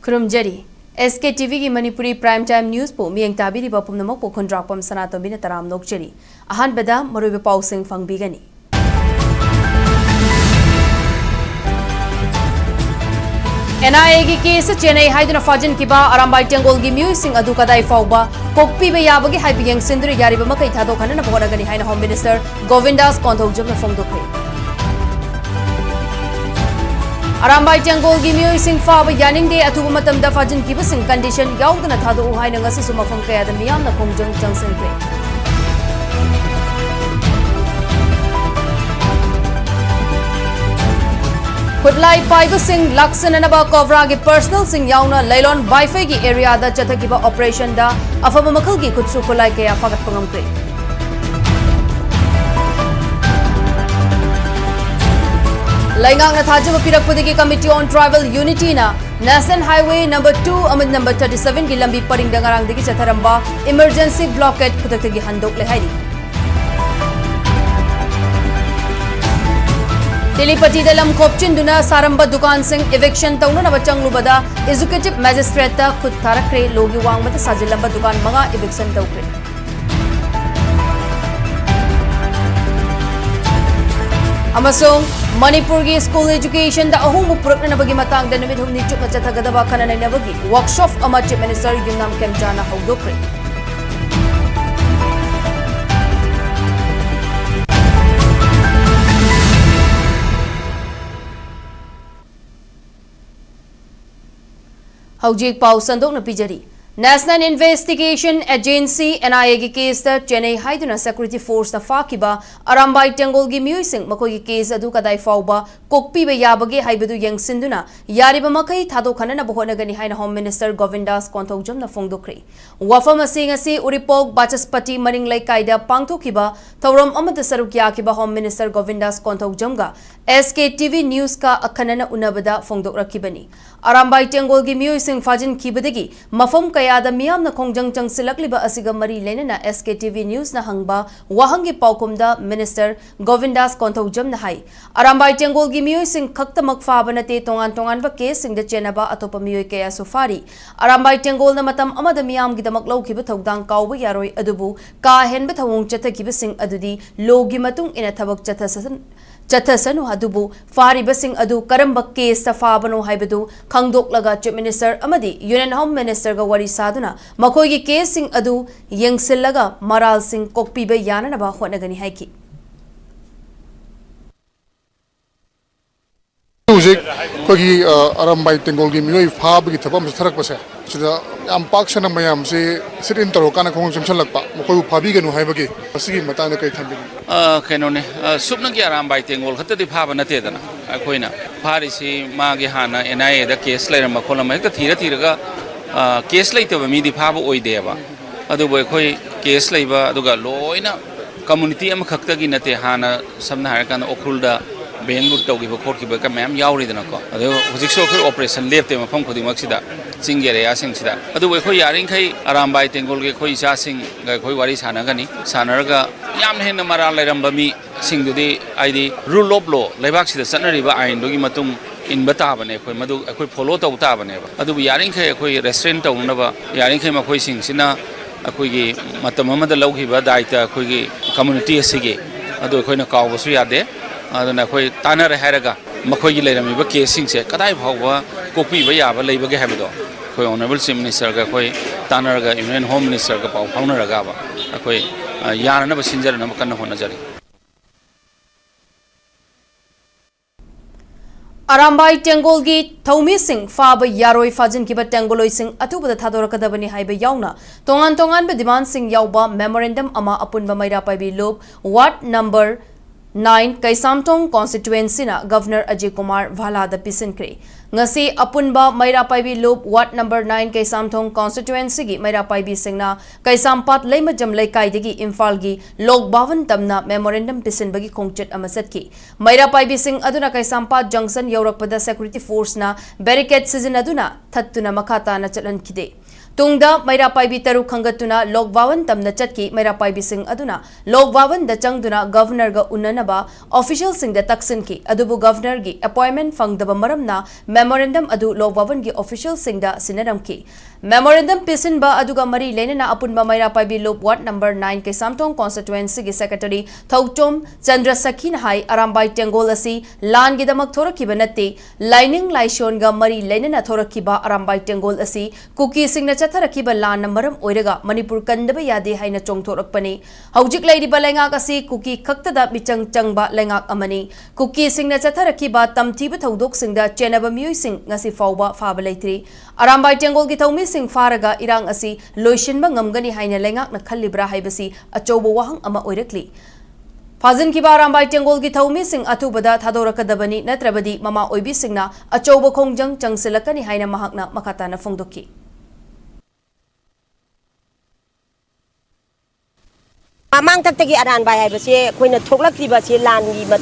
Kurumjari SKTV की Manipuri Primetime News po miyang tabi di bapum namok po kondrapam SANATOMBI na taram nokjari. Ahan bada marubi pausing fangbigani. NIA की case Chennai हाइदुना फाजन किबा Arambai Tenggol की musing अदु कदाई फाउबा कोक्पी बे याबगी हाइपियंग सिंदुरी यारिबा मकई थादो खनना बगोनगनी हाइना home minister Govindas Konthoujam फोंदोखरे Arambai Tenggol की musing फाब यानिंगदे अथुबा मतमदा फाजन किबा सिंग condition याउदना थादो हाइना ngasi suma phong kayada miyamna khongjong changsenkhre Kudlai Paiba Singh Laksan and about Kovra personal Singh Yauna Laylon Baifegi area the Chatakiba operation da Afamakalgi Kutsu Kulai Kaya Fagat Pangamkre. Laingang Nathajava Pirakpudiki Committee on Tribal Unity na National Highway number 2 amid number 37 Gilambi Paring Dangarang Digi Chataramba emergency blockade Kutatagi Handok Lehaidi. Tilipati dalam kopchinduna saramba dukan sing eviction tauna na bachang lubada executive magistrate ta khud tarakre logi wangmata sajilamba dukan mga eviction taukre amasong Manipur gi school education da ahum purakna nabagi matang da numit humni chuk na chathagadaba khana nabagi workshop ama chief minister yungnam kemjana hawdokre Haujik Pau Sandok na Pijari. National Investigation Agency NIA की case ता Chennai हाइदुना security force ना फाकिबा अरामबाई टेंगोल की musing मकोई की case अदु कदाई फाउबा कोक्पी बे याबगे हाइबदु यंगसिंदुना यारिबा मकई थादो खनना बहोनगनी हाइना home minister Govindas Konthoujam ना फोंदोखरे वफम असिंग असि उरिपोक बाचस्पति मरिंग लैकाइदा पांगथोखिबा थौरम अमद सरुक याकिबा होम मिनिस्टर गोविंदास कोंथौजमगा SKTV न्यूज का अखनना उनबदा फोंदोकरखिबनी अरामबाई टेंगोल की म्यूजिंग फाजिन खिबदगी मफम कयादा मियामना खोंजंग चंगसिलकलिबा असिगा मरी लेना SKTV न्यूज ना हंगबा वहंगी पाउकुमदा मिनिस्टर गोविंदास कोंथौजम ना हाई अरामबाई टेंगोल की म्यूजिंग खक्तमक फाबनते तोंगान तोंगान बा केस सिंग द चेनबा अतोपा मियोय कया सुफारी अरामबाई टेंगोल ना मतम अमद मियाम गी दमक लौखिबा थौदांग काउबा यारोय अदुबु का हेनबा थवोंग चथकिबा सिंग अदुदी लोगी मतुंग इना थबक चथसनु अदुबु फारिबा सिंग अदु करंबा केस फाबनो हाइबदु खंगदोकलगा चीफ मिनिस्टर अमदी यूनियन होम मिनिस्टर गा वरी सादुना मखोयगी केस सिंग अदु यंगसिलगा मराल सिंग कोक्पीबा याननबा होनगनी हाइकी Music, kogi Arambai Tengol gi mioi fab gi thapam tharak pase sida am pak sana mayam se sit in taro kana khong cham chalak pa mokoi phabi ganu hai bagi asigi matana kai thambi keno ne supna gi Arambai Tengol khata di phaba na te dana akoina phari si ma gi hana NIA da case lai ram kholam ek thira thira ga case lai te mi di phaba oi de ba adu boy khoi case lai ba aduga loina community am khakta gi nate hana samna har kan okhul da Bengut taugi bokor ki baka ma'am yauri dana ko ado hujik so khoi operation lepte mafam khodi maksida singere ya sing sida ado we khoi yaring khai Arambai Tengol ge khoi cha sing ga khoi wari sana gani sanaraga yam henna mara lairamba mi sing dudi aidi rule of law lebak sida sanari ba ain dogi matung in bata bane khoi madu khoi follow taw ta bane ba ado yaring khai khoi restraint taw na ba yaring khai ma khoi sing sina khoi ge matam amada loghi ba daita khoi ge community asige ado khoi na kaw basu yade aduna khoi tanar hairaga makhoi gi leirami ba casing se kadai bhawwa kopi ba ya ba leibage habdo khoi honorable chief minister ga khoi tanar ga union home minister ga pau phawna raga ba khoi yana ba sinjar na kan hona jari Arambai Tengol gi Thomi Singh Faba Yaroi Fajin Kiba Tengoloi Singh Atubada Thadorakadabani Haiba Yauna Tongan be Diman Singh Yauba memorandum ama apunba maira paibi lob Ward number 9 Kaisamtong constituency na Governor Ajay Kumar Valada Pisinkre ngasi apunba maira paibi lob Ward number 9 Kaisamtong constituency gi maira paibi singna Kaisampat leima jamlai kaidagi Imphal gi log bavan tamna memorandum pisinbagi khongchet amasatki maira paibi sing aduna Kaisampat junction yaurakpada security force na barricade season aduna thattuna makata na chalan kide Tungda Maira Paibi Taru Kangatuna Lok Vawan Tamna Chatki Maira Paibi Singh Aduna Lok Vawan the Changduna Governor Ga Unanaba Official Singh the Taksinki Adubu Governor Gi Appointment Fang the Bamaramna Memorandum Adu Lok Vawan Gi Official Singh da Sinaramki Memorandum Pisin Ba Aduga Mari Lenina Apunba Maira Paibi Lop Ward number 9 Ke Samtong Constituency Gi Secretary Thautom Chandra Sakin Hai Arambai Tengol Asi Lan Gidamak Thorakiba Nati Lining Laishon Ga Mari Lenina Thorakiba Arambai Tengol Asi Kuki Singh Tharakiba Lan Namaram Oiraga Manipur Kandaba Yade Haina Chong Thorakpani Haujik Lady Balengak Asi Kuki Kaktada Bichang Changba Lengak Amani Kuki Singh Tharakiba Tamtiba Thaudok Singh da Chenaba Mui Singh Ngasi Fauba Fabalatri Arambai Tengol Gitaumi Singh Faraga Irang Asi Loishinba Ngamgani Haina Lengak Nakalibra Haibasi Achobo Wahang Ama Oirakli Fazin Kiba Arambai Tengol Gitaumi Singh Atubada Thadorakadabani Natrabadi Mama Oibi Singna Achobo Kongjang Changsilakani Haina Mahakna Makatana Fongdoki Amang taktagi aran bayai basi koina thoklak ti basi lan gi mat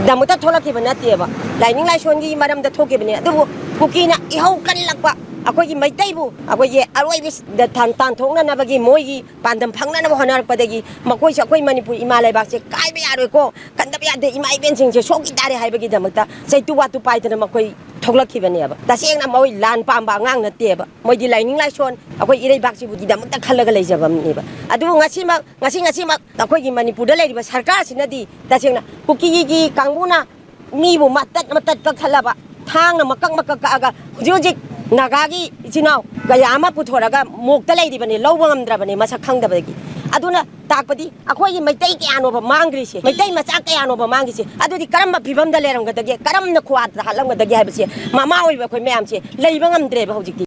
damuta thoklak ti bana tiba lining lai shon gi maram da thoke bane adu kukina ihau kan lakba akoi gi maitai bu akoi gi aroi bis da tan thongna na bagi moi gi pandam phangna na honar padagi makoi sa koi manipur imalai ba se kai be aroi ko kandab ya de imai ben sing se soki dare hai bagi damuta sai tu wa tu pai ta makoi thoklak ti bane ba ta seng na moi lan pam ba ngang na tiba moi gi lining lai shon akoi irei bak si bu gi damuta khalaga lai jabam ni ba adu ngasi mak akoi gi manipur da lai ba sarkar sinadi ta seng na kuki gi kangbuna mi bu matat ka khalaba thang na makak ka aga hujujik Nagagi Ichino Gayama Putoraga Mokta Lady Bani Lowam Drabani Masakang the Bagi Aduna Takpati Akoi may take an over Mangrishi may take Masaka over Mangisi Adu the Karama Pibam the Leram the Karam the Quad the Halam with the Gabsi Mama will be Mamsi Labam Dreb Hojiki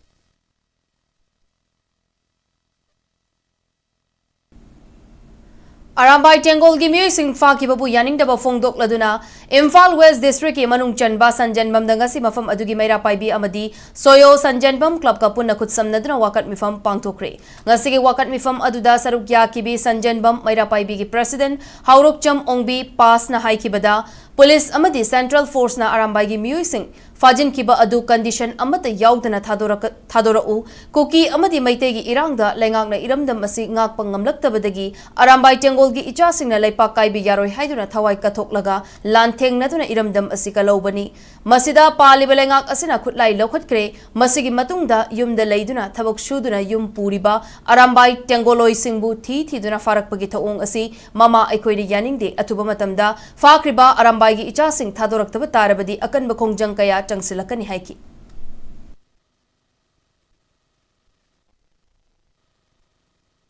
Arambai Tengol Gimui Singh Fakibabu Yaning Daba Fongdok Laduna, Imphal West District Manung Chanba Sanjanbam Dangasi Mafam Adugi Maira Paibi Amadi, Soyo Sanjanbam Club Kapuna Kutsam Naduna Wakat Mifam Pangtokre. Ngasigi Wakat Mifam Aduda Sarukya Kibi Sanjanbam Maira Paibi Ki President, Haurukcham Ongbi Pas na Haikibada, Police Amadi Central Force na Arambai Gimui Singh. Fajin Kiba Adu condition Amata Yaudana Thadorau, Kuki Amadi Maitegi Iranga, Lengak na Iramdam Asi Ngak Pangamlaktabadagi, Arambai Tengol gi Ichasing na Laipa Kaibi Yaroi Haiduna Tawai Katoklaga, Lanteng Natuna Iramdam Asika Lobani, Masida Palibalengak Asina Kutlai Lokatkre, Masigi Matungda, Yum the Laiduna, Tabok Shuduna Yum Puriba, Arambai Tengoloi Singbu Titi Duna Farak Pagita Ong Asi, Mama Equidi Yaning de Atubamatanda, Fakriba Arambai gi Ichasing Thadoraktabatarabadi, Akan Bakong Jangkaya. Changsilakani haiki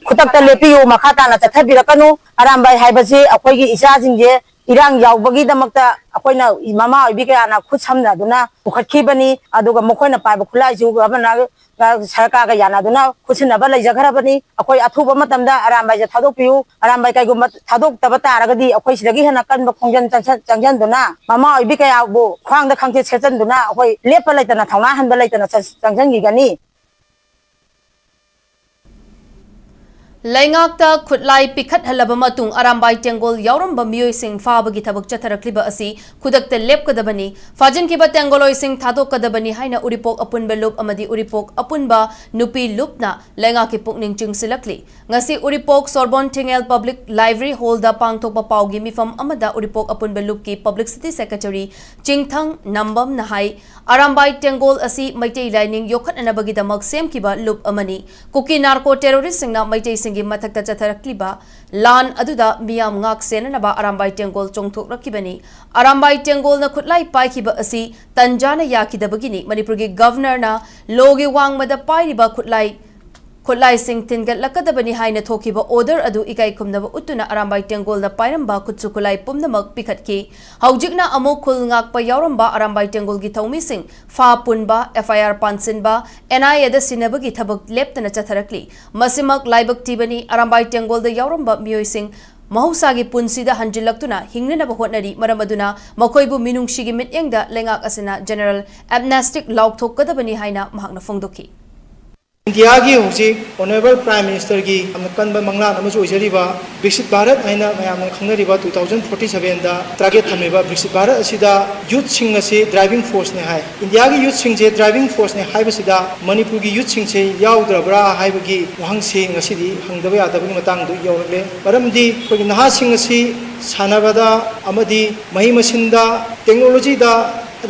Kutakta lepiyu makata na chathabirakanu arambai haibasi akhoi gi isa jingje irang yaubagi damakta akoina mama obi ka na khutsamna duna ukhatkibani aduga mokoina paiba khulai ju gabana sarkar ga yana duna khusina ba laijaghara bani akoi athuba matamda arambai ja thadokpiyu arambai kai gum thadok taba taragadi akoi sidagi hana kanba khongjan changjan duna mama obi ka yabu khwang da khangche sechan duna akoi lepa laitana thawna hanba laitana changjan gi gani Laingakta Kutlai Pikat Halabamatung Arambai Tengol Yauramba Mui Singh Fabagi Tabak Chatarakliba Asi Kudakta Lepkadabani Fajin Kiba Tengoloi Singh Thadokadabani Haina Uripok Apunba Lup Amadi Uripok Apunba Nupi Lupna Laingaki Pukning Chung Silakli Ngasi Uripok Sorbonne Tingel Public Library Holda Pangtokpa Paugi Mifam Amada Uripok Apunba Lupki Publicity Secretary Chingthang Nambam Nahai Arambai Tengol Asi Maitei Lining Yokat Anabagi Damak Sem Kiba Lup Amani Kuki Narco Terrorist Singh Na Maitei Singh Matakta Chatarakliba Lan Aduda Miyam Ngak Senanaba Arambai Tengol Chongthok Rakibani Arambai Tengol na Kutlai Paikiba Asi Tanjana Yakidabagini Manipurgi Governor na Logi Wang Mada Pairiba Kutlai Singh Tingat Lakadabani Haina Tokiba Order Adu Ikai Kumnaba Utuna Arambai Tengol na Pairamba Kutsukulai Pumnamak Pikatki Haujikna Amo Kul Ngak Pa Yauramba Arambai Tengol Gi Thaumi Singh Fa Punba FIR Pansinba NIA da Sinabagi Thabak Leptana Chatarakli Masimak Laibak Tibani Arambai Tengol da Yauramba Miyoi Singh Mahusagi Punsida Hanjilaktuna Hingnana Bahotnari Maramaduna Makoibu Minungshigi Mityengda Lengak Asina General Amnestic Laukthok Kadabani Haina Mahakna Fongdoki India की होजिक Honorable Prime Minister की हमने कन्बा मंगला नमजो इजरीबा विकसित भारत आइना मयामना खंगरिबा 2047 दा target थमेबा विकसित Bharat असिदा youth सिंग असे driving force ने hi India की यूथ सिंग जे ड्राइविंग फोर्स ने हाइबसिदा मणिपुर की यूथ सिंग से याउद्रबरा हाइबगी वहांसे ngasiदी hangdaba yadabagi matang du yaurle maramdi koi naha sing asi sanabada amadi mahi masinda technology da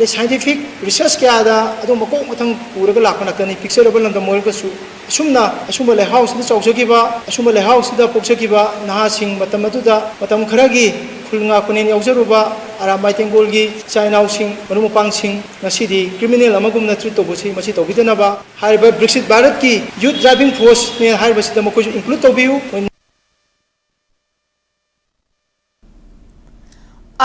scientific research kya da adu mako mathang puraga lakna tani picture bal lam moil ka su asumna asumba le house da chawsaki ba asumba le house da poksaki ba naha sing matam adu da matam kharagi khulnga kunen yaujaruba arambai tengol gi chainau sing manumu pang sing ngasidi criminal amagum na treat tobusi masi tobidana ba haiba brexit bharat ki youth driving force ne haiba sida mako include tobiu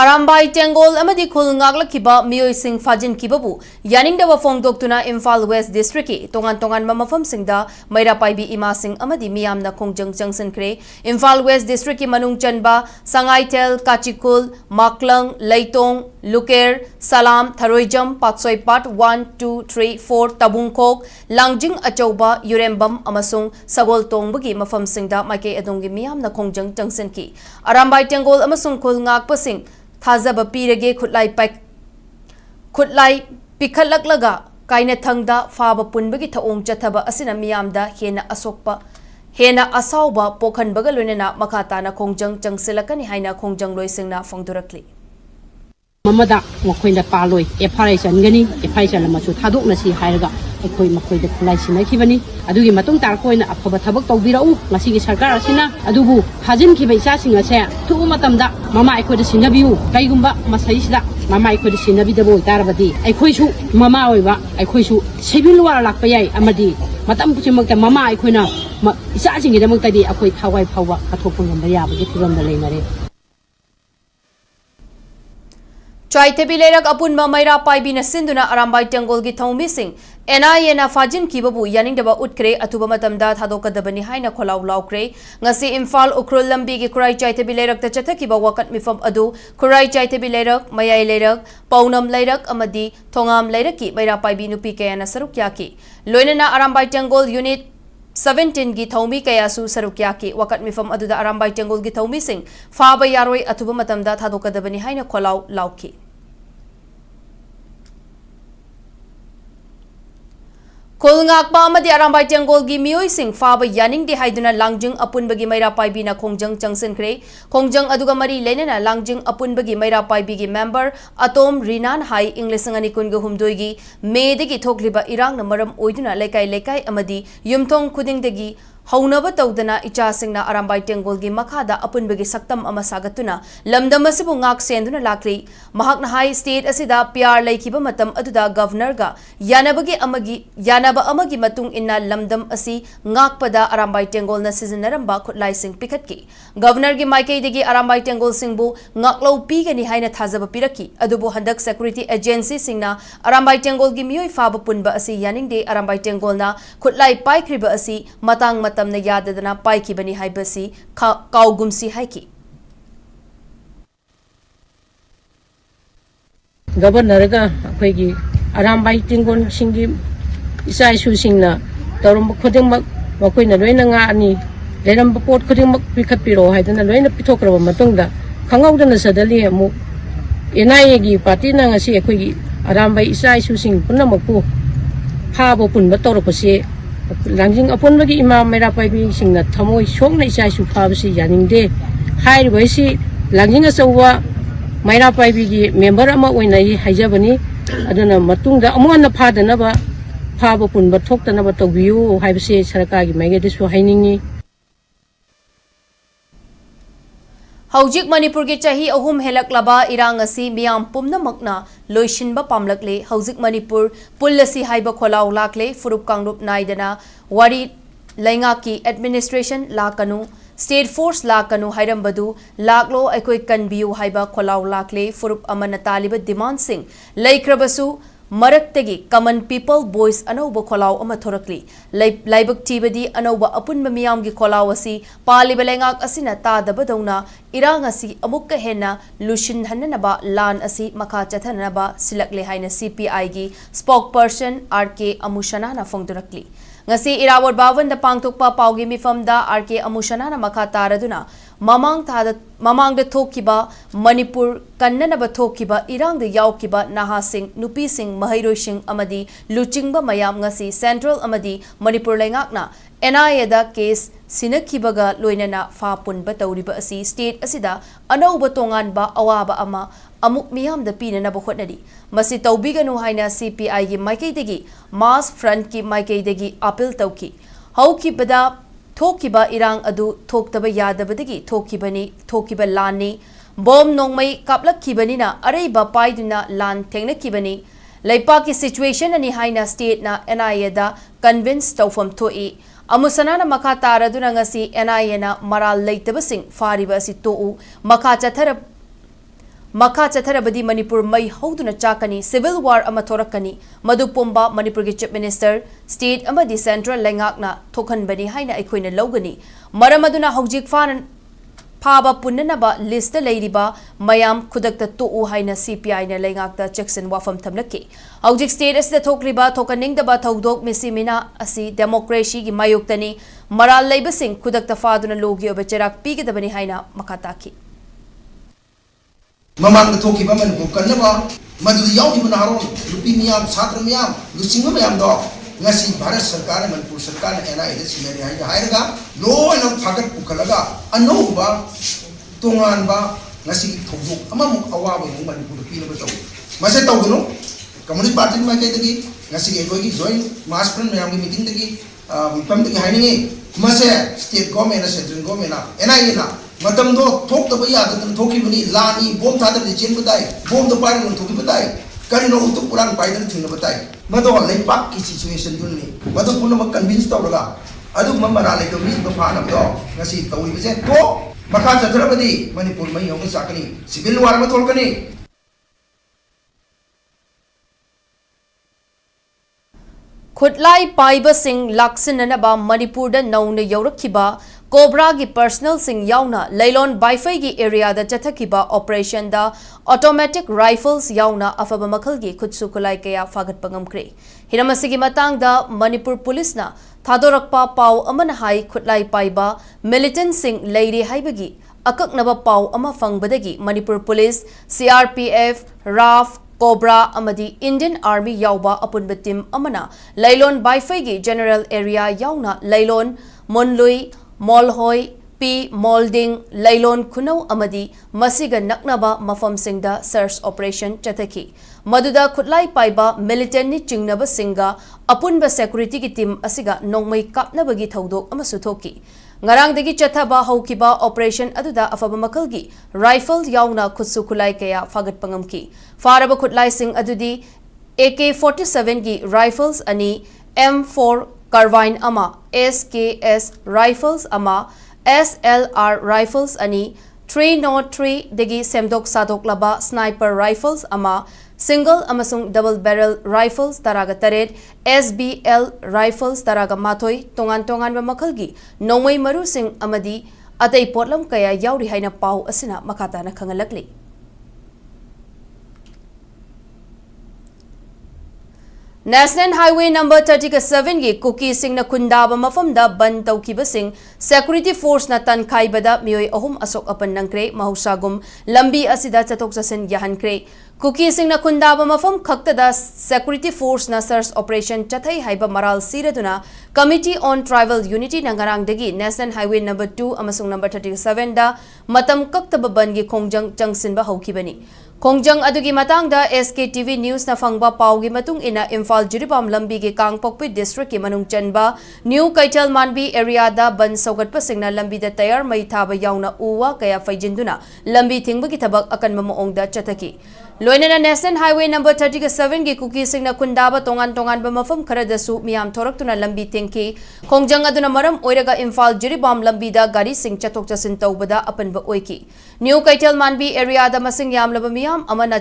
Arambai Tengol amadi khul ngaglakiba miyoi sing fajin kibabu yaningdawa fongdoktuna Imphal West District ki tongan mamafam singda maira paibi ima sing amadi miyamna khongjang jangsankre Imphal West District ki manung chanba Sangaitel Kachikul Maklang Leitong Luker Salam Tharoijam Patsoi Pat 1 2 3 4 Tabungkok Langjing Achauba Yurembam amasung Sagol Tongbagi mafam singda maike adongi miyamna khongjang jangsanki Arambai Tengol amasung khul ngakpasing Thazaba pirage khutlai pikhatlaklaga kaina thangda faba punbagi thaong chathaba asina miyamda hena asokpa hena asauba pokhanbaga loinena makhata na khongjang changsilakani haina khongjang loisingna fongdurakli Mamada makoina paloi eparation gani eparation lamasu thadok na si hairaga ekoi makoida khulai sinakibani adugi matung tar koina afaba thabak tawbirau ngasi gi sarkar asina adubu hajin ki baisa singa se thu matamda mama ekoida sinabiu kaigumba masaisida mama ekoida sinabi dabo tarabadi ekoi su mama oiba ekoi su sebilwa lakpa yai amadi matam kuchimakta mama ekoina isa singi damakta di akoi thawai phawa kathopun gamba yabagi thiramda leinare Chaitebi lerak apun mamayra paibi na sinduna Arambai Tengol gi thongmi sing NIA na fajin kibabu yaningdaba utkre atuba matamda thadokadabani haina kholaw lawkre ngasi Imphal ukrul lambi gi kurai chaitebi lerak ta chathakiba wakat mifam adu kurai chaitebi lerak mayai lerak paunam lerak amadi thongam lerak ki maira paibi nupi kayana saruk yaki loinana Arambai Tengol unit 17 gi thongmi kayasu sarukya ki wakat mifam aduda Arambai Tengol gi thongmi sing faba yaroi atuba matamda thadokadabani haina kholaw lawki Kolngakpa amadi Arambai Tengol gi miyoi sing faba yaning di haiduna langjing apunbagi maira paibi na khongjang changsankre khongjang aduga mari lenena langjing apunbagi maira paibi gi member atom rinan hai inglisangani kunga humdoi gi medagi thokliba irang na maram oiduna lekai amadi yumthong khudingdagi Haunaba tawdana icha singna Arambai Tengol gi makhada apunbagi saktam ama sagatuna lamdam asibu ngak senduna lakli mahakna high state asida PR laikiba matam aduda governor ga yanaba amagi matung inna lamdam asi ngakpada Arambai Tengol na sizinaramba khutlai sing pikhatki governor gi maikei degi Arambai Tengol singbu ngaklau pigani haina thazaba piraki adubu handak security agency singna Arambai Tengol gi miyoi faba punba asi yaningde Arambai Tengol na khutlai paikriba asi matang matamna yadadana paikibani haibasi kaugumsi haiki Governor ga akhoi Arambai Tengol singi isa isu singna tarum khodeng mak makoina loina nga ani leram report khodeng mak pikhapiro haidana loina pithokraba matungda khangaudana sadali mu NIA gi party na ngasi akhoi Arambai isa isu sing punamakpu phabo punba torapasi Langjing upon bagi imam mera paibi sing na thamoi sokna isa su phawsi yaningde hai boisi langjing asawa mera paibi gi member ama oinai haijabani aduna matungda amona phadana ba phabo punba thoktana ba togbiu haibse sarkar gi maige desu hainingi Haujik Manipur ki chahi ahum helaklaba irang asi miyam pumnamakna loishinba pamlakle Haujik Manipur pullasi haiba kholaw lakle furup kangrup naidana wari lainga ki administration lakanu state force lakanu hairambadu laklo aikoi kanbiu haiba kholaw lakle furup amana taliba demand sing laikrabasu मरक्तगी कमन people voice अनौब खोलाव अमा थोरकली लाइबक तीबदी अनौब अपुन मियाम की खोलाव असी पालिब लेंगाक असिना तादबदौना इरांग असी अमुक्का हेन्ना लुशिन हन्ननबा लान असी मखा चथननबा सिलकले हाइना CPI की spokesperson RK अमुशनाना फोंगदुरकली ngasi irawar bawan da pangtokpa paugi mifamda RK amushana makha taraduna mamang da thokiba Manipur kannanaba thokiba irang da yaukiba naha sing nupi sing mahairoi sing amadi luchingba mayam ngasi central amadi Manipur lengakna NIA da case sinakhibaga loinana fa punba tawriba asi state asida anauba tongan ba awaba ama amuk miyam da pina na bukhotnadi masi tawbiganu haina CPI gi maikaidagi mass front ki maikaidagi appeal tawki hauki bada thokiba irang adu thoktaba yadabadagi thokiba lani bom nongmai kaplakhibani na areiba paiduna lan thengnakibani leipa ki situation ani haina state na NIA da convince tawfam thoi amusana makha taraduna ngasi NIA na maral leitabasing fariba si tou makha chatharabadi Manipur mai hoduna chakani civil war ama thorakani madupumba Manipur ki chief minister state amadi central lengakna thokhanbani haina aikoina logani maramaduna hojik phaba punnanaba list leiriba mayam khudakta tou haina CPI na lengakta jackson wafam thamlaki hojik state asda thokriba thokaningdaba thodok misimina asi democracy gi mayoktani maral leibasing khudakta faduna logi obecharak pigidabani haina makataki Mamang thoki ba Manipur kannaba madu yawi manaro lupi miyam chhatra miyam lusinga miyam do ngasi Bharat Sarkar Manipur Sarkar NIA da sinari hairaga loi na phagat pukhalaga anoba tongan ba ngasi thobuk amamuk awabe Manipur pi na taw mase tawguno Communist Party ma kai dagi ngasi ekoi gi join mass front miyam gi meeting dagi pam dagi haini mase state government na central government na NIA na matam do thok ta baya da thoki bani lani bom tha da chen badai bom da pai non thoki badai kari no utu puran pai da thing badai mado lai pak ki situation dun ni mado puno ma convince ta raga adu mamara lai to mi ba pha na do ngasi tawi be to makha chathra badi Manipur mai yong sakani civil war ma tholkani Khutlai paiba sing laksinanaba Manipur da nauna yaurakhiba Cobra की personal Singh याउना लैलोन बाइफई की area दा चथकिबा operation दा automatic rifles याउना अफब मखल की खुदसु खुलाई कया फागत पंगमख्रे हिरमसी की मतंग दा Manipur police ना थादोरकपा पाव अमन हाई खुटलाई पाइबा मिलिटेंट सिंह लैरे हाइबगी अककनबा पाव अमा फंगबदगी Manipur police CRPF RAF cobra अमदी इंडियन आर्मी याउबा अपुनब टीम अमना लैलोन बाइफई की जनरल एरिया याउना लैलोन मोनलुई Molhoi P Molding Lailon Kunau Amadi Masiga Naknaba Mafam Singda search operation Chathaki Maduda Kutlai Paiba militant Chingnaba Singa Apunba security ki team Asiga Nongmai Kapnabagi Thodok Amasuthoki Ngarang degi Chathaba Haukiba operation Aduda Afaba Makalgi rifle Yauna Kutsu Kulai Kaya Fagat Pangamki Faraba Kutlai Sing Adudi AK-47 ki rifles ani M4 Carbine ama SKS rifles ama SLR rifles ani 303 degi semdok sadok laba sniper rifles ama single amasung double barrel rifles taraga taret SBL rifles taraga mathoi tongan ba makhalgi nongmai maru sing amadi atai potlam kaya yauri haina pau asina makata na khangalakli National Highway number 37 की cookie Singh न खुंदाब मफमदा बन तौकीब Singh security force na tan खाइबदा मियोय अहुम असोक अपन नंक्रे महौसागुम लंबी असिदा चतोक चसिन याहनक्रे cookie Singh न खुंदाब मफम खक्तदा security force na search operation chathai haiba maral siraduna committee on tribal unity nangarang degi National Highway number 2 amasung number 37 da matam kaktaba ban gi khongjang changsin ba haukibani Kongjang adugi matangda SKTV News na fangba paugi matung ina Imphal Jiribam lambi ki Kangpokpi district ki manung chanba New Kaital Manbi area da ban saugatpa singna lambi da tayar mai thaba yauna uwa kaya faijinduna lambi thingba ki thabak akan mamoong da chathaki Loinana National Highway number 37 ki kuki singna kundaba tongan ba mafam kharadasu miyam thoraktuna lambi thingki Kongjang aduna maram oiraga Imphal Jiribam lambi da gari sing chatok chasin tawbada apan ba oiki New Kaital Manbi area da masing yam laba miyam amana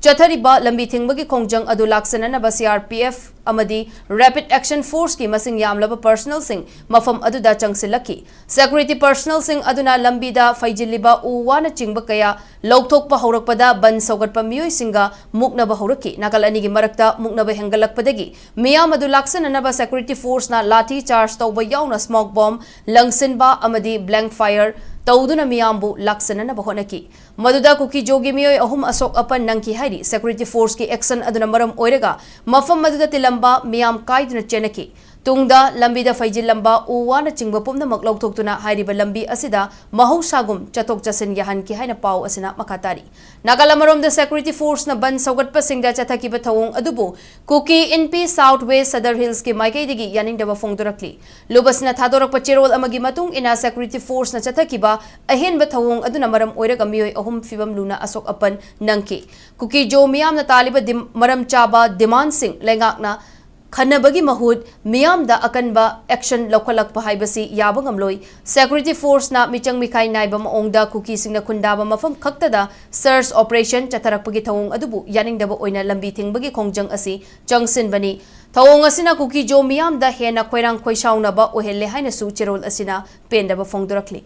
चथरिबा लंबी थिंगबगी खोंजंग अदु लाक्सननबा CRPF amadi Rapid Action Force ki masing yamlaba personnel sing mafam aduda changsilaki security personnel sing aduna lambida faijiliba uwana chingba kaya lawthokpa haurakpada ban saugatpa miyoi singa muknaba hauraki nakal ani gi marakta muknaba hengalakpadagi miyam adu laksananaba security force na lathi charge tawba yauna smoke bomb langsinba amadi blank fire तौदुना मियामबु लाक्सनना बहोनकी मदुदा कुकी जोगी मियोय अहुम असोक अपन नंकी हाइरी सेक्युरिटी फोर्स की एक्शन अदुना मरम ओइरगा मफम मदुदा तिलंबा मियाम काइदुना चेनकी तुंगदा लंबीदा फैजिल लंबा उवाना चिंगबा पुमनमक लौथोक्तुना हाइरिबा लंबी असिदा महौसागुम चतोक चसिन याहन की हाइना पाव असिना मखातारी नागालमरोम द सेक्युरिटी फोर्स न बन सौगटपा सिंगदा चथकीबा थवोंग अदुबु कुकी इनपी साउथ वेस्ट सदर हिल्स की माइकैदिगी यानिंगदबा फोंगदुरकली लुबसना थादोरकपा चेरोल अमगी मतुंग इना सेक्युरिटी फोर्स न चथकीबा अहेनबा थवोंग अदुना मरम ओइरगा मियोय अहुम फिबम लुना असोक अपन नंकी कुकी जो मियामना तालिबा मरम चाबा डिमांड सिंग लेंगाकना खनबगी महुद मियाम दा अकनबा action लौखलकपा हाइबसी याबा ngamloi security force na michang mikhai naiba maongda kuki singna khundaba mafam khaktada search operation chatharakpagi thawong adubu yaningdaba oina lambi thingbagi khongjang asi changsin bani thawong asina kuki jo miyam da hena khoirang khoisauna ba ohelle haina su cherol asina pendaba phongdurakli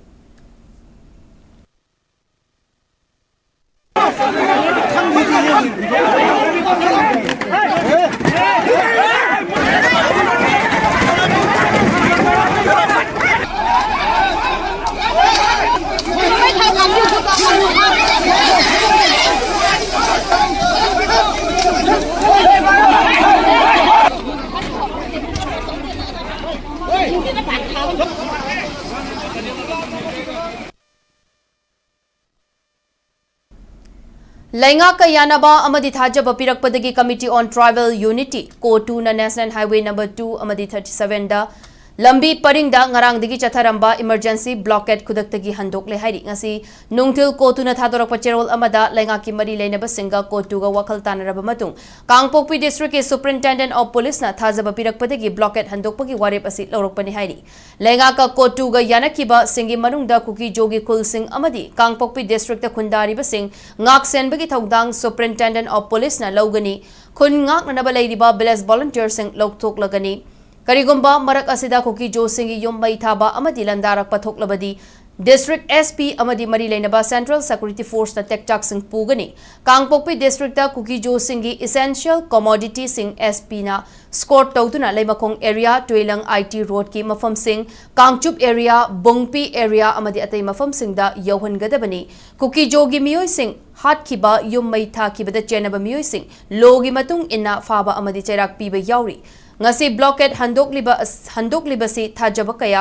Lainga Kayanaba Amadi Thajaba Pirakpadagi Committee on Tribal Unity Ko 2 na National Highway number 2 Amadi 37 da Lambi Paringda Ngarangdagi Chatharamba Emergency Blockade Kudaktagi Handokle Hairi ngasi Nungtil Ko 2 na Thadorakpa Cherol Amada Lainga ki Mari Lainaba Singa Ko 2 ga Wakal Tanaraba Matung Kangpokpi District Superintendent of Police na Thajaba Pirakpadagi Blockade Handokpagi Warep asi Lorokpani Hairi Lainga ka Ko 2 ga Yanakiba Singi Manungda Kuki Jogi Kul Singh Amadi Kangpokpi District ta Khundari Basing Ngak Senbagi Thaudang Superintendent of Police na Logani Khun Ngak na Nabalairiba Bilas Volunteer Sing Loktok Lagani Karigumba Marak Asida Kuki Jo Singi Yumbai Thaba Amadi Landarak Pathok Labadi District SP Amadi Mari Lainaba Central Security Force na Tekchak Singh Pugani Kangpokpi District ta Kuki Jo Singi Essential Commodity Singh SP na Score Tautuna Laimakong Area Tuilang IT Road ki Mafam Singh Kangchup Area Bungpi Area Amadi Atay Mafam Singh da Yauhan Gadabani Kuki Jogi Miyoy Singh Hat Kiba Yummai Tha Kiba da Chenaba Miyoy Singh Logi Matung Inna Faba Amadi Chairak Piba Yauri ngasi blockade handokliba si thajaba kaya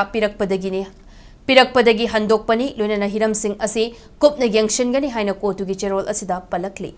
pirakpadagi handokpani loinana hiram singh asi kupna yangshin gani haina kotu gi cherol asida palakli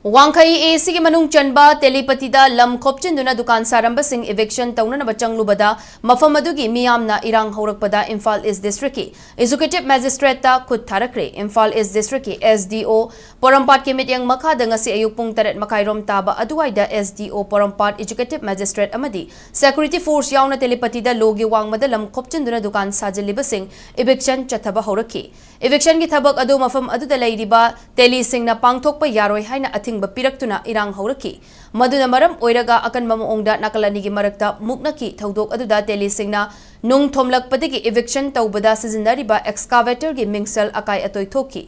Wangkai AC ki manung chanba telepatida lam khopchinduna dukan saramba sing eviction tauna na bachang lubada mafamadugi miyamna irang haurakpada Imphal East District ki executive magistrate ta khud tharakre Imphal East District ki SDO Porampat ki mityang makhada ngasi ayuk pung 8 makairom taba aduwaida SDO Porampat executive magistrate amadi security force yauna telepatida logi wangmada lam khopchinduna dukan sajiliba sing eviction chathaba haurakki eviction ki thabak adu mafam aduda leiriba teli sing na pangthokpa yaroi haina ba piraktuna irang hauraki maduna maram oiraga akan mamuongda nakalani gi marakta muknaki thaudok aduda teli singna nung thomlak padigi eviction tawbada sizinari ba excavator gi mingsal akai atoi thoki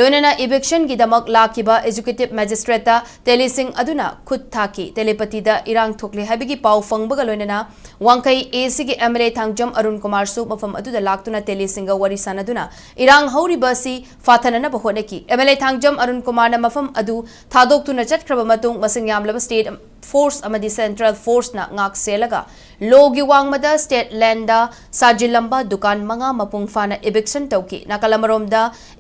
loinana eviction gi damak lakiba executive magistrate ta teli sing aduna khud thaki telepati da irang thokle habigi pau fangbaga loinana wangkai AC gi MLA thangjam Arun Kumar Su mafam aduda laktuna teli singa wari sanaduna irang hauri basi fathanana bahonaki MLA thangjam Arun Kumar na mafam adu thadoktu na chatkraba matung masing yamlaba state force amadi central force na ngak selaga logi wangmada state landa sajilamba dukan manga mapung fana eviction tauki nakalamarom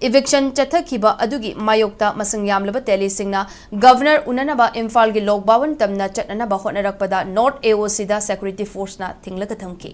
eviction chathakiba adugi mayokta masing yamlaba teli singna governor unanaba Imphal gi lokbawan tamna chatnana ba honarakpada North AOC da security force na thinglaga thamki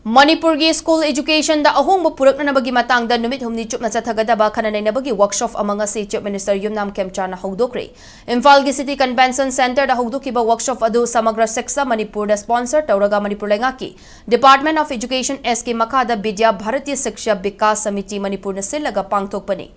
Manipur gi school education da ahongba puraknanabagi matangda numit humni chupna chathagadaba khananainabagi workshop among si Chief Minister Yumnam Khemchana hogdokre. Imphal gi City Convention Center da hogdokiba workshop adu samagra Shiksha Manipur da sponsor tauraga Manipur lengaki Department of Education SK Makhada Vidya Bharatiya Shiksha Vikas Samiti Manipur na silaga pangthokpani.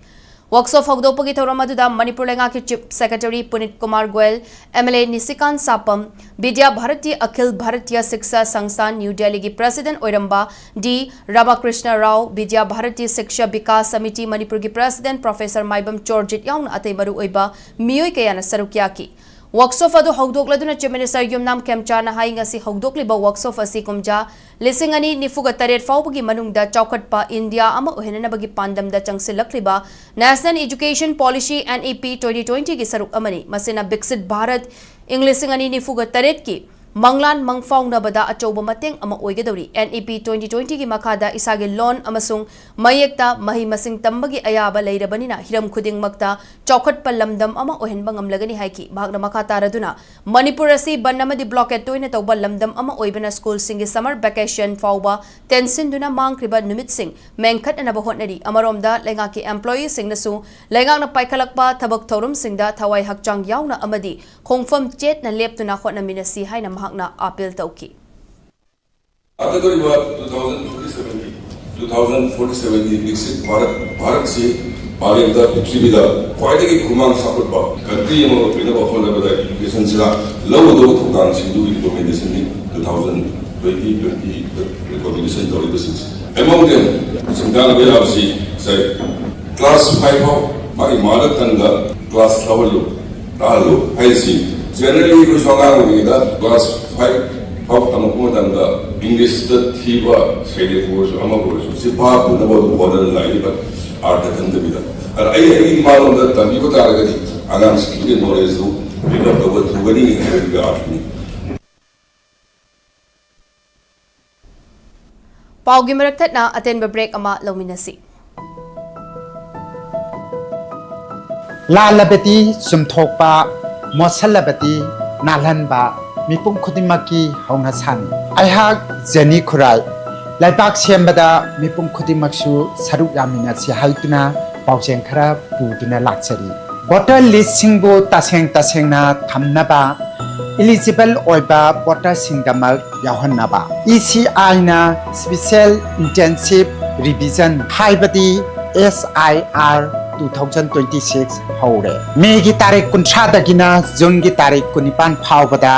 Workshop hogdopagi thauramadu Manipur lengaki Chief Secretary Punit Kumar Goel, MLA Nisikan Sapam, Vidya Bharati Akhil Bharatiya Shiksha Sangsthan New Delhi gi President Oiramba D. Ramakrishna Rao, Vidya Bharati Shiksha Vikas Samiti Manipur gi President Professor Maibam Chorjit yauna atay maru oiba miyoi kayana sarukyaki. Workshop adu hogdokladuna Chief Minister Yumnam Khemchana hai ngasi hogdokliba workshop asi kumja lisingani nifuga taret faubagi manungda chaukhatpa India ama uhenanabagi pandamda changsilakliba National Education Policy NEP 2020 gi saruk amani masina Viksit Bharat Englishingani nifuga taret ki Manglan Mangfaung bada achoba mateng ama oigadori NEP 2020 gi makada isage loan amasung mayekta mahi masing tambagi ayaba leirabanina hiram khuding makta chokhat palamdam ama ohenba ngamlagani haiki bhagna makata raduna Manipur asi banamadi blockade toina tawba lamdam ama oibana school singi summer vacation fauba tensin duna mangkriba numit sing mengkhat anaba hotnari amaromda lengaki employees singnasu lengak na paikhalakpa thabak thorum singda thawai hakchang yauna amadi khongfam chet na leptuna hotna minasi haina mahakna appeal tauki. Category 2047 की विकसित भारत से भारत पृथ्वी ख्वाई कुमांग सापटबा country education से लवदो थोगांग recommendation 2020 recommendation among them class 5 मारी मदर टंग क्लास तालो generally we class 5 English thiba sede course course sipa border line but art I malum da tabi ko taragadi agan skill knowledge do develop over thugani Paugi maraktatna atenba break ama lominasi. Lalabati sumthokpa mosalabati nalanba mipum khudimaki honghasan aihak jeni khurai laibak sembada mipum khudimaksu saruk yamina si haituna paujeng khara puduna lakchari voter list singbo tasengna thamnaba eligible oiba voter singdamal yahonnaba ECI na special intensive revision haibati SIR 2026 haure Mei tarik kuntra dagina June gi tarik kunipan phawbada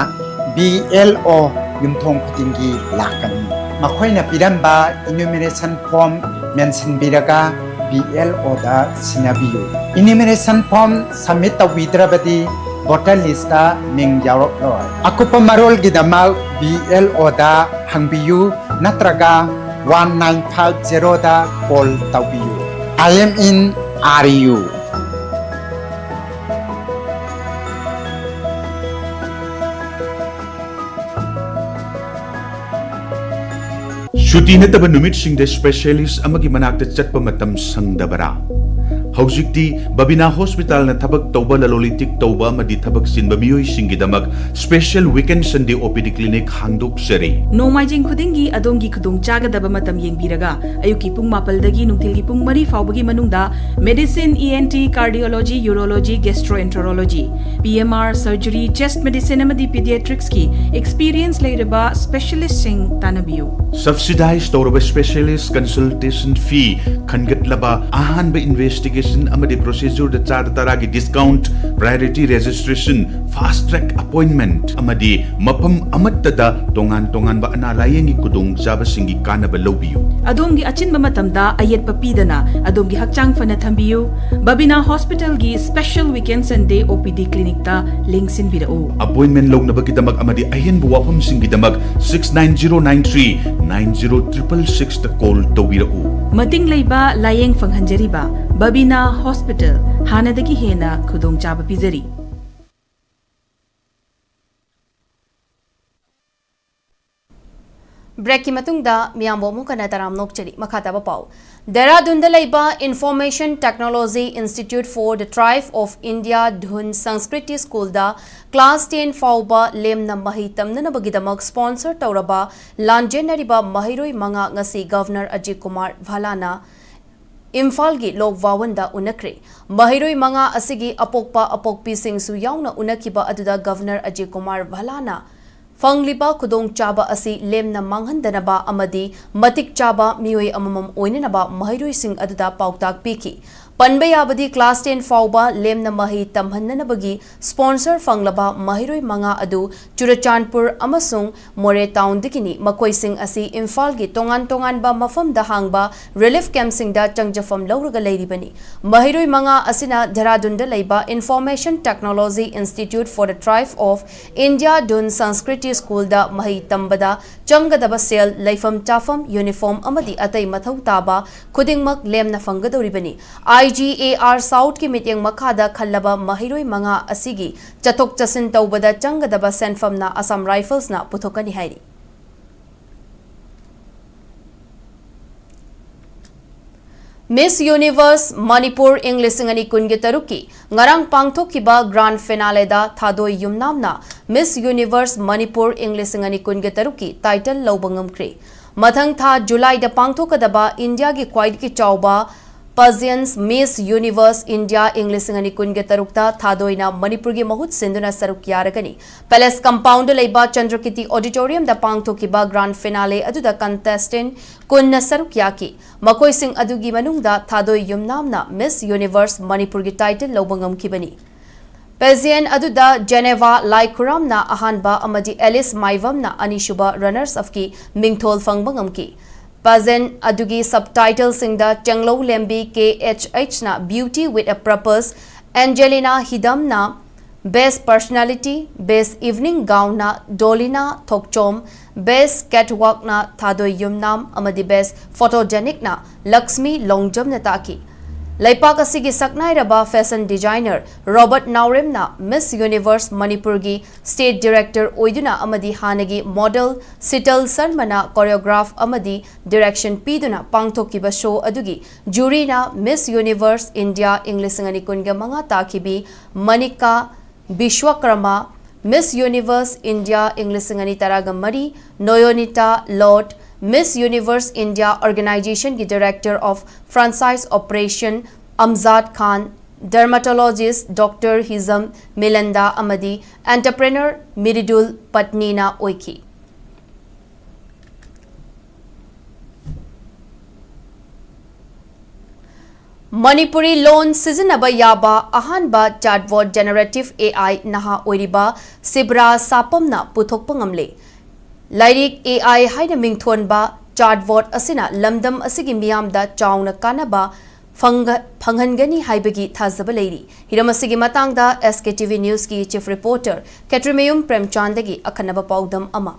BLO yumthong khutingi lakani makhoina piramba enumeration form mention biraga BLO da sinabiyu enumeration form submit tawidrabadi voter list da ming yarok loi akupa marol gidamal BLO da hangbiyu natraga 1950 da call tawiyu I am in RU Shuti nataba numit singde specialist amagi manakta chatpa matam sangdabara Haujikti Babina Hospital na thabak tauba lalolitik tauba amadi thabak sinba miyoi singidamak special weekend Sunday OPD clinic hangdok sari Nomaijing khudingi adongi khudong chagadaba matam yengbiraga ayuki pung mapaldagi nungtilgi pung mari faubagi manungda medicine ENT cardiology urology gastroenterology PMR surgery chest medicine amadi pediatrics ki experience leiraba specialist sing tanabiyu subsidized tawraba specialist consultation fee khangatlaba ahanba investigation amadi procedure da char taragi discount priority registration fast track appointment amadi mapam amatta da tongan ba analayengi kudong jaba singi kanaba lobiyu adongi achinba matamda ayet papidana adongi hakchang fana thambiyu Babina Hospital gi special weekend Sunday OPD clinic ta link sin birao appointment lognaba kidamak amadi ahin buwapam singi damak 69093 9066 ta call tawirao mating leiba layeng fanghanjariba Babina Hospital hanadagi hena khudong chaba pizari Break ki matungda miyambo mu kana taram nokchari makata ba pau. Dehradun da laiba Information Technology Institute for the Tribe of India Dhun Sanskriti School da Class 10 fauba lemna mahi tamna bagidamak sponsor tauraba lanjenariba mahiroi manga ngasi Governor Ajit Kumar Bhalana Imphal gi Lokvawanda unakre. Mahiroi manga asigi apokpa apokpi singsu yauna unakiba aduda Governor Ajit Kumar Bhalana Fangliba kudong chaba asi lemna manghandanaba amadi matik chaba miyoi amamam oinanaba mahiroi sing aduda pauktak piki. Panbayabadi Class 10 fauba lemna mahi tamhannanabagi sponsor fanglaba mahiroi manga adu Churachandpur amasung More Town dikini makoi sing asi Imphal gi tongan ba mafam da hangba relief camp sing da changjafam lauraga leiribani. Mahiroi manga asina Dehradun da laiba Information Technology Institute for the Tribe of India Dhun Sanskriti School da mahi tambada changadaba sel laifam chafam uniform amadi atai mathau taba khudingmak lemna fangadoribani. IGAR South ki meeting makada khallaba mahiroi manga asigi chatok chasin taubada changadaba senfam na Assam Rifles na puthokani hairi. Miss Universe Manipur English ngani kunge taruki ngarang pangthokiba grand finale da thadoi yumnamna Miss Universe Manipur English ngani kunge taruki title lobangam mathang tha July da pangthokadaba India gi kwai ki chauba Pageants Miss Universe India English ngani kunge tarukta thadoina Manipur gi mahut sinduna saruk yaragani Palace Compound leiba Chandrakiti Auditorium da pangthokiba grand finale aduda contestant kunna saruk yaki makoi sing adugi manungda thadoi yumnamna Miss Universe Manipur gi title lobangam kibani Pageant aduda Geneva Laikuramna ahanba amadi Alice Maivamna anishuba runners of ki mingthol fangbangam ki Pageant adugi subtitle singda Changlo Lembi KHH na Beauty with a Purpose, Angelina Hidam na Best Personality, Best Evening Gown na Dolina Thokchom, Best Catwalk na Thadoi Yumnam amadi Best Photogenic na Lakshmi Longjam na taki. Laipak asigi saknai raba fashion designer Robert Naurem na Miss Universe Manipur gi State Director oiduna amadi hanagi model Sital Sarmana choreograph amadi direction piduna pangthokiba show adugi jury na Miss Universe India English ngani kunga manga takibi Manika Bishwakrama Miss Universe India English ngani taraga mari Noyonita Lord Miss Universe India Organization ki Director of Franchise Operation Amzad Khan, Dermatologist Dr. Hizam Milanda Amadi, Entrepreneur Miridul Patnina Oiki. Manipuri loan sizinaba yaba ahanba chatbot generative AI naha oiriba Sibra Sapamna puthokpangamle. Lairik AI haina mingthonba chatbot asina lamdam asigi miyamda chauna kanaba fanghangani haibagi thazaba leiri. Hiramasigi matangda SKTV News ki Chief Reporter Ketrimeyum Premchandagi akhanaba paudam ama.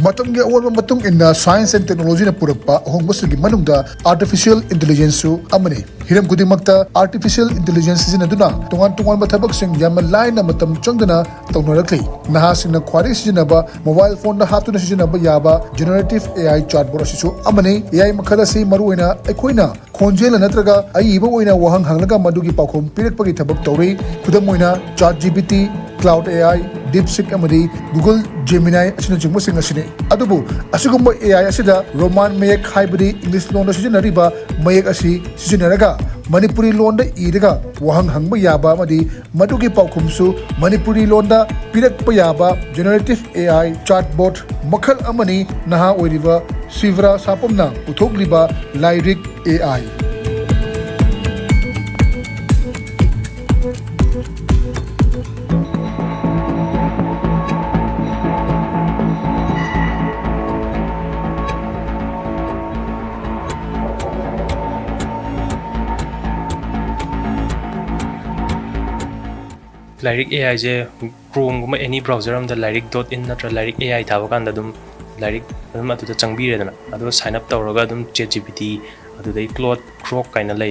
Matangge awal matung inna science and technology na purapa hongbasugi manungda artificial intelligence su amani hiram kudimakta artificial intelligence sinaduna tungan mathabak sing yaman line na matam changdana tawnarakli naha singna khwari sinaba mobile phone na hatuna sinaba yaba generative AI chatbot asisu amani AI makhala si maruina ekoina khonjela natraga aiba oina wahang hanglaga madugi pakhom pirakpagi thabak tawri khudam oina ChatGPT Cloud AI, DeepSeek amadi Google Gemini asina jingmo sing asine adubu asugumba AI asida Roman mayek haibadi English loan da sijanariba mayek asi sijanaraga Manipuri loan da iraga wahang hangba yaba amadi madugi paukhumsu Manipuri loan da pirakpa yaba generative AI chatbot makhal amani naha oiriba Sivra Sapamna uthogliba Lyric AI Lyric AI je Chrome guma any browser am the lyric.in natra lyric AI thaba kan da dum lyric adum atu da changbi redana adu sign up tawraga dum ChatGPT adu dai Claude Grok kaina lay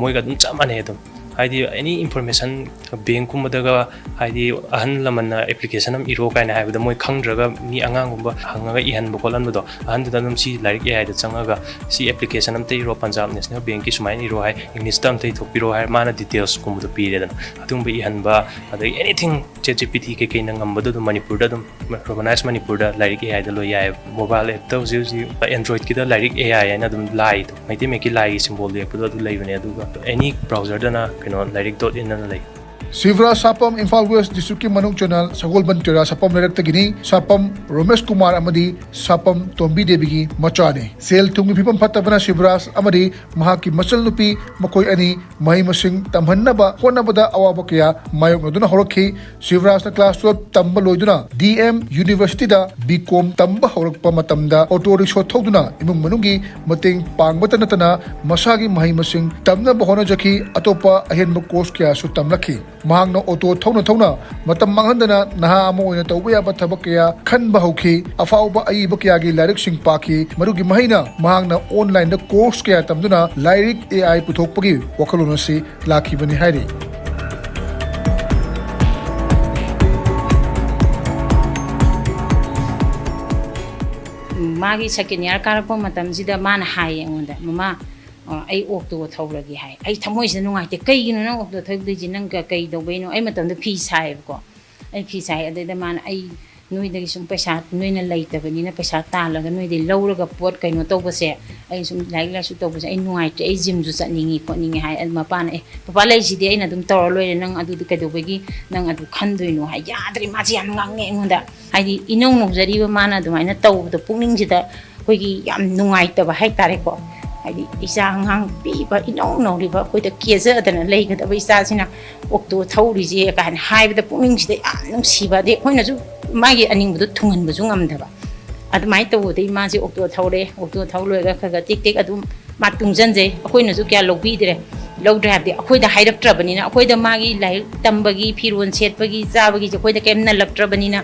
moi ga dum chamane dum ꯍꯥꯏꯗꯤ any information ꯕꯦꯡꯀꯨꯝꯕꯗꯒ ꯍꯥꯏꯗꯤ ꯑꯍꯟ ꯂꯃꯟꯅ application ꯑꯃ ꯏꯔꯣ ꯀꯥꯏꯅ ꯍꯥꯏꯕꯗ ꯃꯣꯏ ꯈꯪꯗ꯭ꯔꯒ ꯃꯤ ꯑꯉꯥꯡꯒꯨꯝꯕ ꯍꯪꯉꯒ ꯏꯍꯟꯕ ꯈꯣꯠꯍꯟꯕꯗꯣ ꯑꯍꯟꯗꯨꯗ ꯑꯗꯨꯝ ꯁꯤ ꯂꯥꯏꯔꯤꯛ AIꯗ ꯆꯪꯉꯒ ꯁꯤ ꯑꯦꯄ꯭ꯂꯤꯀꯦꯁꯟ ꯑꯝꯇ ꯏꯔꯣ ꯄꯟꯖꯥꯕ ꯅꯦꯁꯅꯦꯜ ꯕꯦꯡꯀꯤ ꯁꯨꯃꯥꯏꯅ ꯏꯔꯣ ꯍꯥꯏ ꯏꯪꯂꯤꯁꯇ ꯑꯝꯇ ꯏꯊꯣꯛꯄꯤꯔꯣ ꯍꯥꯏ ꯃꯥꯅ ꯗꯤꯇꯦꯜꯁꯀꯨꯝꯕꯗꯣ ꯄꯤꯔꯦꯗꯅ ꯑꯗꯨꯒꯨꯝꯕ ꯏꯍꯟꯕ ꯑꯗꯒꯤ ꯑꯦꯅꯤꯊꯤꯡ ChatGPT ꯀꯩꯀꯩꯅ ꯉꯝꯕꯗꯣ ꯑꯗꯨꯝ ꯃꯅꯤꯄꯨꯔꯗ ꯑꯗꯨꯝ ꯔꯣꯃꯅꯥꯏꯁ ꯃꯅꯤꯄꯨꯔꯗ ꯂꯥꯏꯔꯤꯛ AIꯗ ꯂꯣꯏ ꯌꯥꯏ ꯃꯣꯕꯥꯏꯜ ꯑꯦꯞꯇ ꯍꯧꯖꯤꯛ ꯑꯦꯟꯗ꯭ꯔꯣꯏꯗꯀꯤꯗ ꯂꯥꯏꯔꯤꯛ AI ꯍꯥꯏꯅ ꯑꯗꯨꯝ ꯂꯥꯏꯗꯣ ꯃꯩꯇꯩ ꯃꯌꯦꯛꯀꯤ ꯂꯥꯏꯒꯤ ꯁꯤꯝꯕꯣꯜ ꯌꯦꯛꯄꯗꯣ ꯑꯗꯨ ꯂꯩꯕꯅꯦ ꯑꯗꯨꯒ ꯑꯦꯅꯤ ꯕ꯭ꯔꯥꯎꯖꯔꯗꯅ ꯀꯩꯅꯣ ꯂꯥꯏꯔꯤꯛ.in ꯑꯅ ꯂꯩ Sivra Sapam Imphal West District Manung Channel Sagolban Tera Sapam Lerektagini Sapam Romesh Kumar Amadi Sapam Tombi Devi Machane Sel Tungi Pipam Patabana Sivras Amadi Mahaki Masal Nupi Makoi Ani Mahi Masing Tamhanaba Honabada Awabakya Mayok Naduna Horoki Sivras na class 12 Tamba Loiduna DM University da BCom Tamba Horok Pamatamda Auto Rickshaw Toduna Imung Manungi Mating Pangbata Natana Masagi Mahi Masing Tamna Bahona Jaki Atopa Ahen Mokos Kya Sutamlaki Mahangna auto thona matam manghandana naha amo oina tawba yaba thabak kaya khanba hauki afauba aiba kaya gi lairik sing paki marugi mahina mahangna online da course kaya tamduna lairik AI puthokpagi wakalona si lakhibani hairi magi second year karapon matam sida man hai engonda mama ai okto thawlagi hai ai thamoi se nungai te kai gino nang okto thawdi ji nang ka kai do beino ai matam da phi sai ko ai phi sai adai da man ai noi da sum paisa noi na lai ta bani na paisa ta la ga noi de lawra ga pot kai no to ba se ai sum lai la su to ba se ai nungai te ai gym ju chaningi ko ningi hai al ma pa na papa lai ji de ai na dum tor loi nang adu ka do bagi nang adu khandoi no hai yadri ma ji am ngang ngonda ai di inong no jari ba mana du mai na taw da pungning ji da koi gi yam nungai ta ba hai tare ko Adi isa ngang piba inong no riba koi da kieza adana lei ga da ba isa sina okto thauri je kan haiba da puming sida nung siba de koi na ju magi aning bu thungan bu jung am da ba admai to de ma je okto thauloi ga khaga tik tik adum ma tungjan je koi na ju kya lobi dire low drive de koi da hairak trabani na koi da magi lai tambagi phiron setpagi chabagi je koi da kem na lak trabani na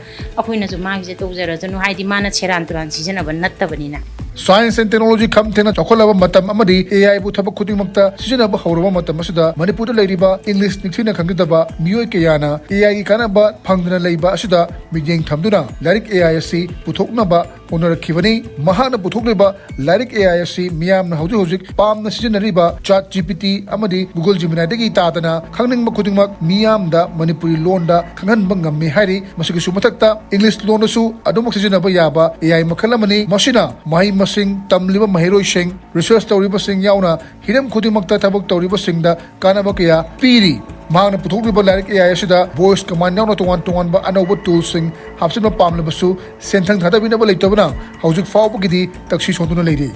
koi na ju magi je to jara janu haidi mana cheran turan sijana ba nattabani na Science and Technology Kam Tena Chokolaba Matam Amadi AI Butaba Kudimakta Sijanaba Horova Matam Masada Manipur Ladiba English Nitina Kangitaba Mio Kayana AI Kanaba Pangdana Laiba Asida Mijang Tamduna Larik AISC Putuknaba Honor Kivani Mahana Putukliba Larik AISC Miam Haujuk Pam Sijanariba Chat GPT Amadi Google Gemini Degi Tatana Kangning Makudimak Miam da Manipuri Londa Kangan Bangam Mihari Masukisu Matakta English Lonasu Adumak Sijanaba Yaba AI Makalamani Mashina Mahi Masing tamliba mahiroi sing research tawriba sing yauna hiram khudimakta thabak tawriba singda kanaba kaya piri mahana puthokliba larik AI asida voice command yauna tongan ba anauba tools sing hapsinba pamlibasu senthang thadabina ba leitabana haujuk fawba gidi takshi sonduna leiri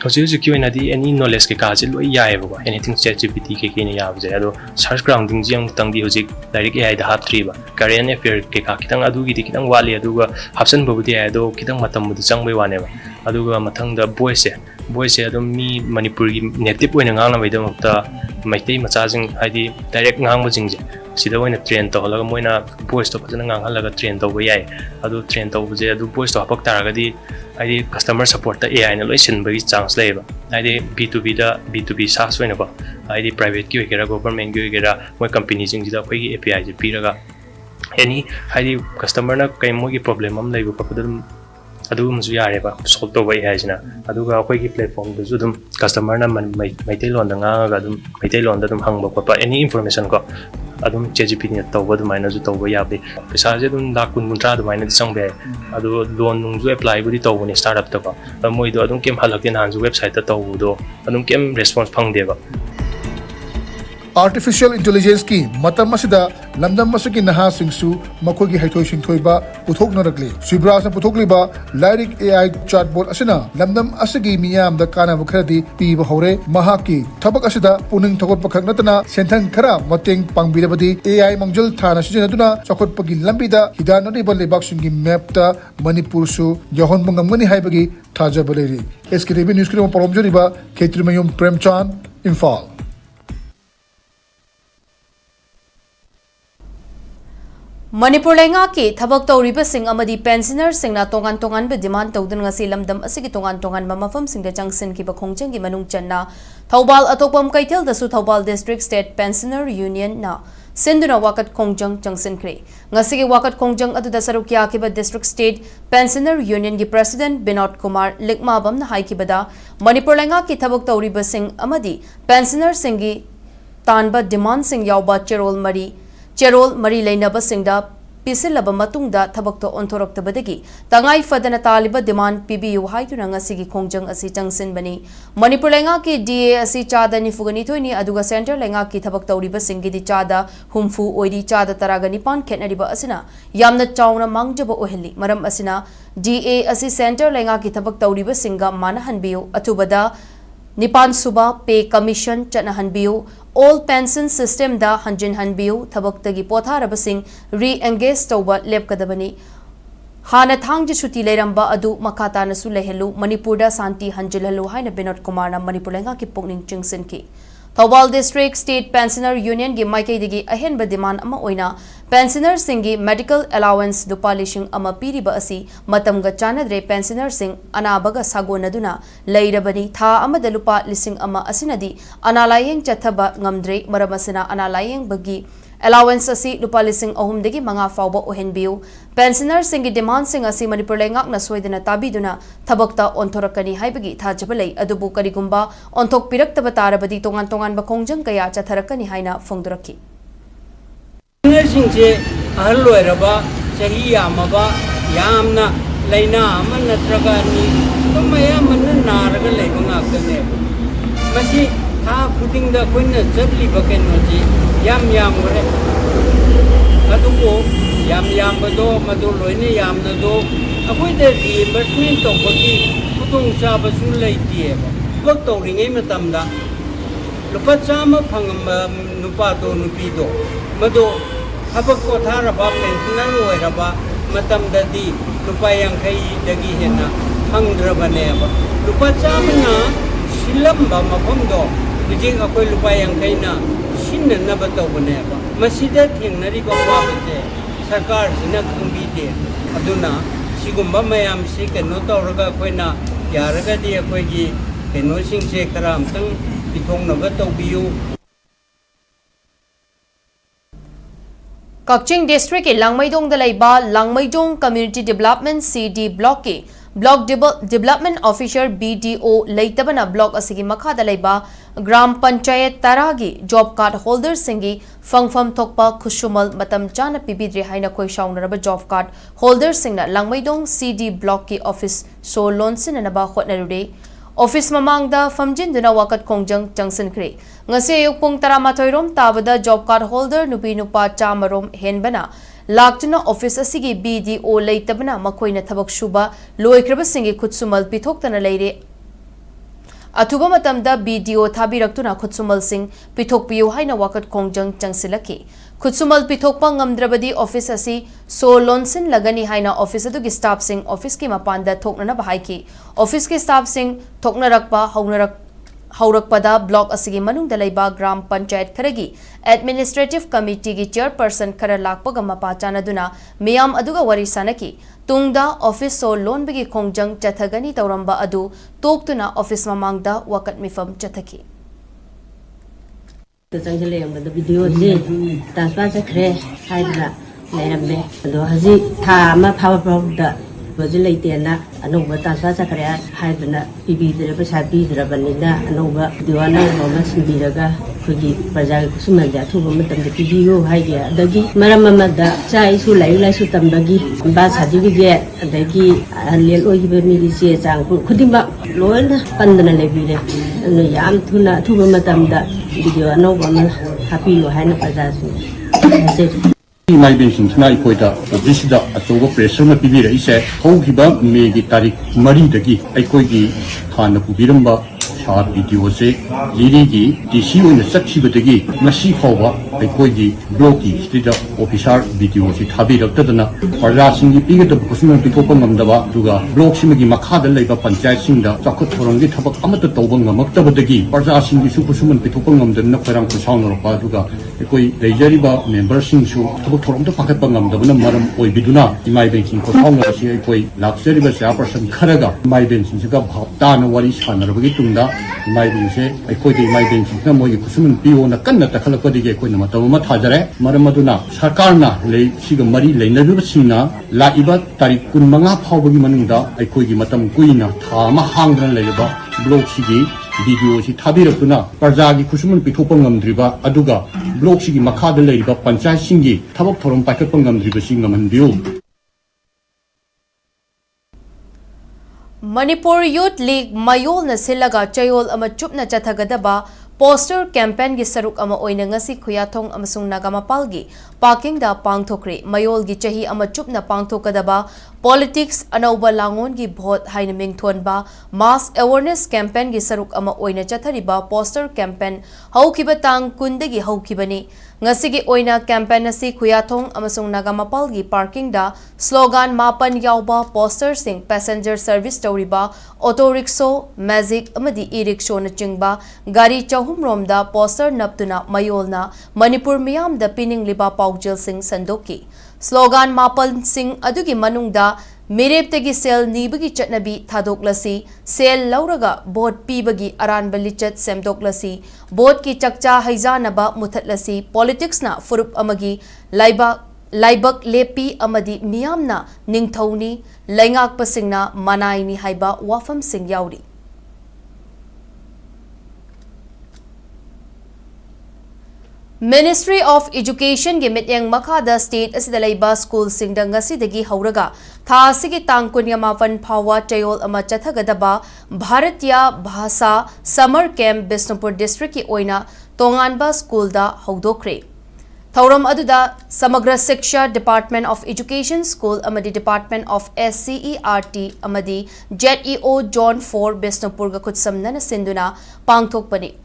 Hꯧji oinadi any knowledge ke kaje loi yaeba anything ChatGPT ke ne yaabje ado search grounding jang tangdi hojik direct AI da haptri ba current affair ke ka kitang adu gi kitang wali aduga hapsan babudi ado kitang matam bu changbai wane ba aduga mathang da voice adum mi Manipur gi native oina ngangna bai da mukta maitai macha jing haidi direct ngangba jingje sida oina train to holaga moina voice to phajana nganghalaga train to ba yai adu train to buje adu voice to hapak taragadi haidi customer support ta AI na loi sinbagi chance leba haidi B2B SaaS oina ba haidi private ki ogera government ki ogera moi company jing jida khoi gi API je piraga any haidi customer na kai mo gi problem am laiba papadum adu mzu yare ba solve to bai hai jina adu ga khoi gi platform du judum customer na maitai lon da nga ga dum maitai lon da dum hangba ko pa any information ko adum ChatGPT ne tawba du maina ju tawba yabe pesa je dum la kun muntra du maina changbe adu loan nung ju apply budi tawba ni startup ta ba moi do adum kem halak din han ju website ta tawbu do adum kem response phang de ba Artificial Intelligence ki matam masida lamdam masaki naha singsu makogi haitoi singthoiba puthoknarakli Sibras na puthokliba Lyric AI chatbot asina lamdam asagi miyam da kana bukhradi piba hore mahaki thabak asida puning thokot pakhak natana senthang khara mateng pangbirabadi AI mangjul thana sijinaduna chakotpagi lambida hidanari balebak singi map ta Manipur su yahon bangamgani haibagi thajabaleri SKTV news kri paromjoriba Khetrimayum Premchand Imphal Manipur lenga ki thabak tawriba sing amadi pensioner singna tongan tongan be demand tawdun ngasi lamdam asigi tongan tongan mamafam singda jangsin ki bakhongjang ki manung channa Thobal atokpam kaitel dasu Thobal District State Pensioner Union na senduna wakat kongjang jangsin kre ngasi ki wakat kongjang adu dasaru kya ki ba District State Pensioner Union ki President Binod Kumar Likmabam na hai ki bada Manipur lenga ki thabak tawriba sing amadi pensioner singi tanba demand sing yawba Cherol Mari Lainaba Singda Pisilaba Matungda Tabakto Ontoroktabadagi Tangai Fadana Taliba demand PBU Haituna Sigi Kongjang Asi Jangsin Bani Manipur Lenga ki DA Asi Chada ni Fuganitoni Aduga Center Lenga ki Tabakta Uriba Singi di Chada Humfu Oidi Chada Taragani Pan Kenariba Asina Yamna Chauna Mangjaba Oheli Maram Asina DA Asi Center Lenga ki Tabakta Uriba Singa Manahan Bio Atubada Nipan Suba Pay Commission Chanahan Bio All pension system da hanjin hanbiu thabak-tagi potharabasing re-engage tawba lepkadabani hana thangji chuti leiramba adu makata nasu lehelu Manipur da santi hanjilhalu haina Binod Kumar na Manipur lenga ki pukning chingsin ki Thobal District State Pensioner Union gi maikei digi ahenba demand ama oina pensioner singi medical allowance lupa lishing ama piriba asi matamga chanadre pensioner sing anabaga sagonaduna leirabani tha amada lupa lising ama asinadi analayeng chathaba ngamdre maramasina analayeng bagi allowance asi lupa lising ahum degi manga fawba ohenbiu pensioner singi demand sing asi Manipur lengak na soidana tabiduna thabakta onthorakani haibagi thajabalai adubu karigumba onthok piraktaba tarabadi tongan tongan bakongjang kaya chatharakani haina fongduraki Singse ahal loiraba chahi yamaba yamna laina ama natraga ni maya manna naraga leiba ngakane masi tha khuding da koina jabli bakeno ji yam gore aduko yam bado madu loine yamna do akoi de reimbursement to bagi khudung cha basu leiti ba bak to ringai matamda lupa chama phangam nupa do nupi do mado habak ko tharaba pensioner oiraba matamdadi lupa yankai dagi hena hangdrabane ba lupa chamana silamba mafamdo bijing akoi lupa yankai na sinna na batawbane ba masida thengnari ba wabate sarkar sina khangbi de aduna sigumba mayam si keno tawraga koina yaraga di akoi gi keno singse karam tang pitong na batawbiu Kakching District ke Langmaidong Dalaiba Langmaidong Community Development CD Block ke Block Development Officer BDO Leitabana Block asigi makha dalaiba Gram Panchayat Taragi Job Card Holder singi Fangfam Thokpa Khushumal Matam Chana Pibidre Haina Koi Shaunaraba Job Card Holder singna Langmaidong CD Block ke Office So Lonsin Anaba Hotnarude Office Mamangda Famjin Duna Wakat Kongjang Jangsin Kre Ngasi ayuk pung taramatoirom tabada Job Card Holder nupi nupa chamarom henbana Laktuna Office asigi BDO leitabana makoina thabak shuba loikraba singi khutsumal pithoktana leire Atuba matamda BDO thabiraktuna khutsumal sing pithokpiu haina wakat kongjang changsilaki Khutsumal pithokpa ngamdrabadi office asi so lonsin lagani haina office adugi staff sing office ki mapanda thoknana bahai ki office ki staff sing thoknarakpa haurakpada block asigi manung dalaiba gram panchayat kharagi administrative committee gi chairperson khara lakpaga mapa chanaduna miyam aduga wari sanaki tungda office so loan bigi khongjang chathagani tawramba adu toktuna office mamangda wakat mifam chathaki Sanjale yang pada video ni transfer sekre hai dah lerambe do haji thama power product bajilai tiana anuba transfer sekre hai dah PB dera pasabi dera banina anuba diwana mama sindiraga kuji praja kusumanja thu matam de PBO hai ya dagi maram mamada chai su lai su tambagi ba certificate adagi lel oi be mi se chang khudimba loina pandana lebire yam thuna thu matam da video anova happy you hand pajasu Innovation na ikoida bisida atogo pressure na pibira ise hogiba megi tarik mari dagi aikoi gi thana pubiramba officer video se liri gi DC oina sakchibadagi ngasi phawba aikoigi block ki state officer video si thabi raktadana parja singi pigada kusuna pithopa ngamdaba duga block simagi makhada leiba panchayat singda chakot thorongi thabak amata tawba ngamaktabadagi parja singi su kusuman pithopa ngamdana kharang kusaunarpa duga aikoi leijariba member singsu thabak thoromda pakatpa ngamdabana maram oibiduna imai banking ko thawna si aikoi laksariba chairperson kharaga imai banking siga bhaptana wari sanarabagi tungda imai banking se aikoi de imai banking na moi kusuman piona kanna takhalakpadigi aikoi na matama thajare maram aduna sarkarna lei siga mari leinabiba singna laiba tarik 15 phawbagi manungda aikoi gi matam kuina thama hangdana leiba blog sigi video si thabirakuna parjagi kusumun pithopa ngamdriba aduga blog sigi makhada leiba panchayat singi thabak thorom paikatpa ngamdriba singamanbiu Manipur Youth League Mayol na silaga chayol ama chupna chathagadaba poster campaign gi saruk ama oina ngasi khuyathong amasung nagamapal gi parking da pangthokre mayol gi chahi ama chupna pangthokadaba politics anauba langon gi vote haina mingthonba mass awareness campaign gi saruk ama oina chathariba poster campaign haukiba tang kundagi haukibani ngasi gi oina campaign asi khuyathong amasung nagamapal gi parking da slogan mapan yauba poster sing passenger service toriba auto rickshaw magic amadi e-rickshaw na chingba gari humromda poster naptuna mayolna Manipur miyam da pining liba paujil sing sandoki slogan mapal sing adugi manungda mireptegi sel nibagi chatnabi thadoklasi sel lauraga bot pibagi aran balichat semdoklasi bot ki chakcha haijanaba muthatlasi politics na furup amagi laibak lepi amadi miyamna ningthauni laingak pasingna manaini haiba wafam sing yauri Ministry of Education gi mityang makhada state asida leiba school singda ngasidagi hauraga tha asigi tang 28 phawa chayol ama chathagadaba Bharatiya Bhasa Summer Camp Bisnupur district ki oina tonganba school da haudokre Thauram aduda Samagra Shiksha Department of Education School amadi Department of SCERT amadi JEO John 4 Bisnupur ga khutsamna sinduna pangthokpani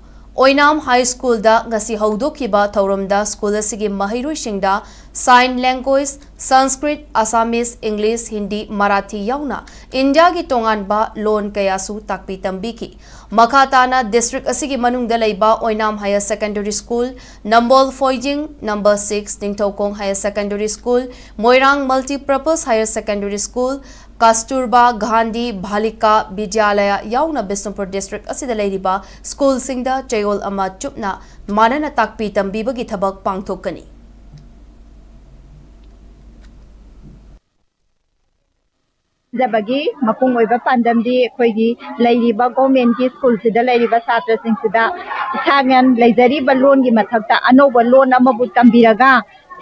Oinam High School da ngasi haudokiba thauramda school asigi mahiroi singda sign language Sanskrit Assamese English Hindi Marathi yauna India gi tonganba loan kayasu takpi tambiki makhatana district asigi manungda leiba Oinam Higher Secondary School Nambol Foijing number 6 Ningthokong Higher Secondary School Moirang Multipurpose Higher Secondary School Kasturba Gandhi Bhalika Vidyalaya yauna Bisnupur district asida leiriba school singda chayol ama chupna manana takpi tambibagi thabak pangthokani Zabagi mapung oiba pandamdi khoigi leiriba government ki school sida leiriba satra sing sida thangan leizari balon gi mathakta anoba loan amabu tambiraga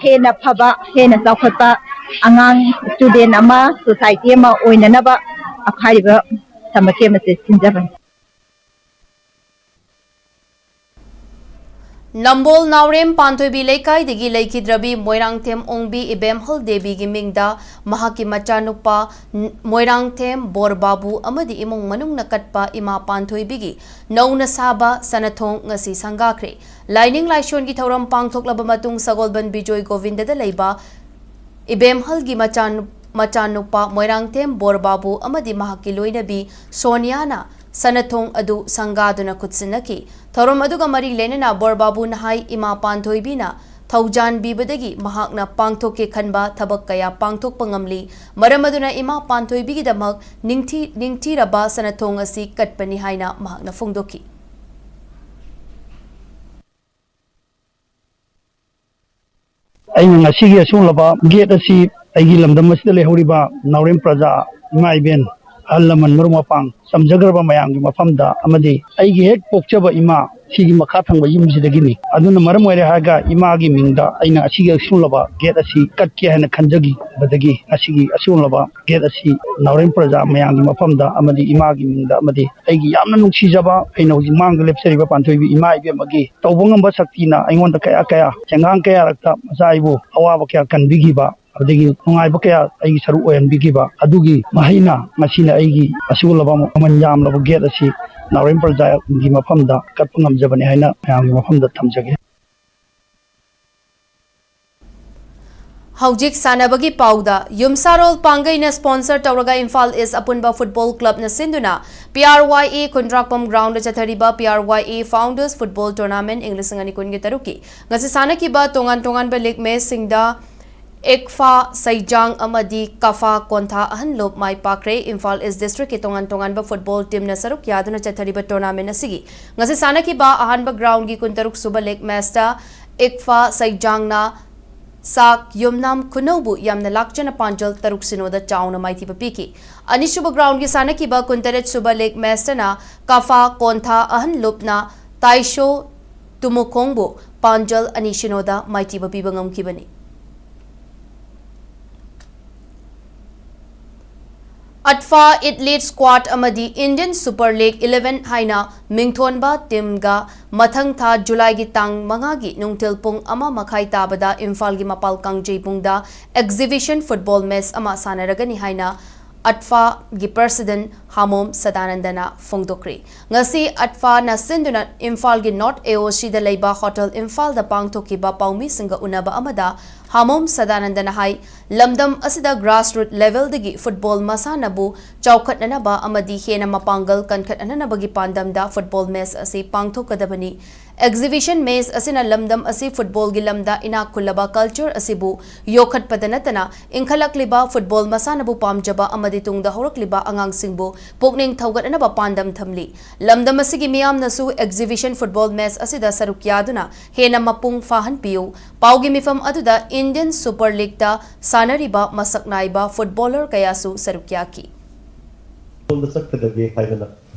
hena phaba hena chawkhatpa angang student ama society ama oinanaba akhariba samakhe mase sinjaban Nambol Naurem Panthoibi Leikai digi Leikidrabi Moirangthem Ongbi Imphal Devi gi mingda mahaki machanupa Moirangthem Borbabu amadi imong manung nakatpa ima Panthoibi gi nauna saba sanathong ngasi sangakre Lining Laishon gi thauram pangthoklaba matung Sagolban Bijoy Govinda da leiba Imphal gi machanupa Moirangthem Borbabu amadi mahaki loinabi Soniana Sanathong adu sangaduna kutsinaki thorom aduga mari lenena borbabu nahai ima panthoibina thaujan bibadagi mahakna pangthoke khanba thabak kaya pangthok pangamli maram aduna ima panthoibigi damak ningthi raba sanathong asi katpani haina mahakna phungdoki aina ngasigi asulaba gate asi aigi lamdam asida lehoriba Naurem praja ima iben Allaman Murumapang, Samjagarba Mayang, Mafamda, Amadi, Aigi Head Pokchaba Ima, Sigi Makatang by Yumzidagini, Aduna Maramware Haga, Imagi Minda, Aina Asiga Sulaba, get a sea, Katkia and a Kanjagi, Badagi, Asigi Asulaba, get a sea, Naurem Praja, Mayang, Mafamda, Amadi, Imagi Minda, Amadi, Aigi Yamanu Shizaba, I know Mangalep Seriba Pantobi, Imai Magi, Tobungamba Saktina, I want the Kaya, Changan Kaya, Zaibo, Awabaka can Bigiba. ꯑꯗꯒꯤ ꯅꯨꯡꯉꯥꯏꯕ ꯀꯌꯥ ꯑꯩꯒꯤ ꯁꯔꯨꯛ ꯑꯣꯏꯍꯟꯕꯤꯈꯤꯕ ꯑꯗꯨꯒꯤ ꯃꯍꯩꯅ ꯉꯁꯤꯅ ꯑꯩꯒꯤ ꯑꯁꯤꯒꯨꯝꯂꯕ ꯃꯃꯜ ꯌꯥꯝꯂꯕ ꯒꯦꯠ ꯑꯁꯤ ꯅꯥꯎꯔꯦꯝ ꯄ꯭ꯔꯖꯥꯒꯤ ꯃꯐꯝꯗ ꯀꯠꯄ ꯉꯝꯖꯕꯅꯤ ꯍꯥꯏꯅ ꯃꯌꯥꯝꯒꯤ ꯃꯐꯝꯗ ꯊꯝꯖꯒꯦ Haujik sanabagi pauda Yumsarol Pangaina sponsor Tauraga Imphal is Apunba Football Club na Sinduna PRYA Kundrakpam Ground Chathariba PRYA Founders Football Tournament English ngani kungi taruki ngasi sanaki ba tongan ba league me singda Ekfa Saijang Amadi Kafa Kontha Ahanlop Mai Pakre Imphal is district ki tongan ba football team na saruk yaduna chathariba tournament na sigi ngasi sanaki ba ahanba ground gi kuntaruk suba league match ta Ekfa Saijang na Sak Yumnam Kunobu Yamna Lakchana Panjal Taruk Sinoda Chauna Maiti Papiki. Anishuba ground ki sanakiba Kuntaret Suba Lake Mestana Kafa Kontha Ahan Lupna Taisho Tumukongbu Panjal Anishinoda Maiti Papibangam Kibani. Atfa Elite Squad Amadi Indian Super League 11 Haina Mingthonba Timga Mathang Tha July gi Tang Mangagi Nungtil Pung Ama Makai Tabada Imphal gi Mapal Kangjei Pungda Exhibition Football Match Ama Sanaragani Haina Atfa gi President Hamom Sadanandana Fongdokri. Ngasi Atfa na Sinduna Imphal gi North AOC da Leiba Hotel Imphal da Pangthokiba Paumi Singa Unaba Amada Hamom Sadanandana Hai Lamdam Asida grassroots level digi football masanabu chaukat nanaba amadi hena mapangal kankat ananabagi pandam da football match asi pangthokadabani exhibition match asina lamdam asi football gi lamda ina kulaba culture asibu yokhat padanatana inkhalakliba football masanabu pamjaba amadi tungda horakliba angang singbu pokning thaugat anaba pandam thamli lamdam asigi miyam nasu exhibition football match asida sarukyaduna hena mapung fahan piu paugi mifam aduda Indian Super League da Sanariba Masaknaiba footballer kayasu sarukyaki.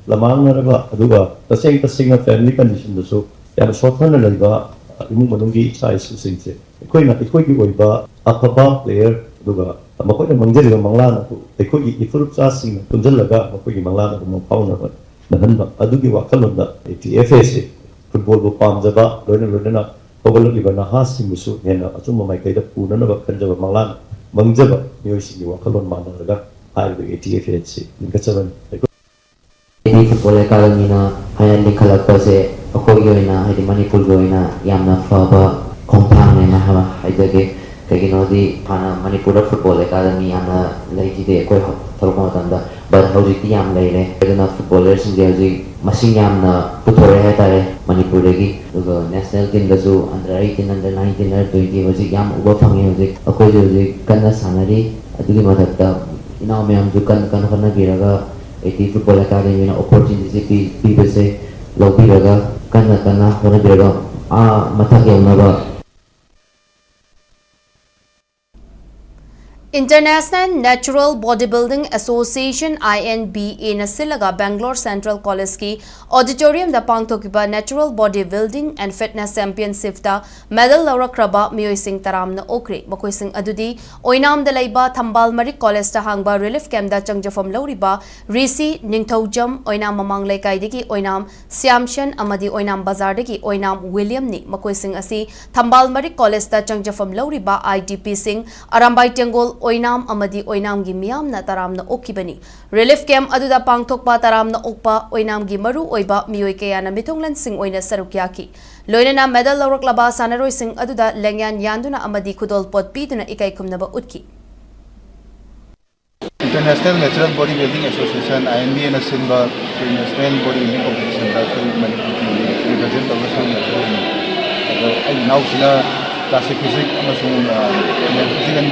Lamangaraga aduga tasing family condition dasu yam sothana laiba imung manungi size singse koina ikoi oiba afaba player aduga makoi mangjeri manglana ku ikoi ifrup sa sing tunjalaga makoi manglana ku pauna nahanba adugi wakalonda ATFS football bo pamjaba loina Ogalagi na hasi musu hena atuma mai kaida puna na bakanja manglan mangjaba myoisi ni wakalon manaraga haibe ATFS ninkachaban Ini football academy na hayan ni khalakpa se akoi yoina haidi Manipur yoina yamna faba komphang ne na hawa haidage kagino di hana Manipur football academy yamna laiki de akoi tharukma tanda but hauji ti yam leire na footballers in the masing yamna putore hatare Manipur gi national team da su under 18 under 19 under 20 hauji yam uba phangi hauji akoi hauji kanna sanari adugi madakta ina me am ju kan hona biraga eti football academy na opportunity people say lobby raga kana hona biraga mathak yamna International Natural Bodybuilding Association INBA na silaga Bangalore Central College ki auditorium da pangthokiba Natural Bodybuilding and Fitness Championship da medal lawrakraba miyoi sing taram na okre makoi sing adudi oinam da laiba Thambal Marik College da hangba relief camp da changjafam lawriba Risi Ningthaujam oinam mamang laikai digi oinam Siamshan amadi oinam bazar digi oinam William ni makoi sing asi Thambal Marik College da changjafam lawriba IDP sing Arambai Tengol Oinam amadi oinam gi miyam na taram na okibani relief camp aduda pangthokpa taram na okpa oinam gi maru oiba miyoi kaya na mitunglan sing oina sarukyaki loina na medal lawraklaba sanaroi sing aduda lengyan yanduna amadi khudol pot piduna ikai khumnaba utki International Natural Bodybuilding Association INBA na simba National Bodybuilding Competition da represent ay now sila classic physics amasung physics and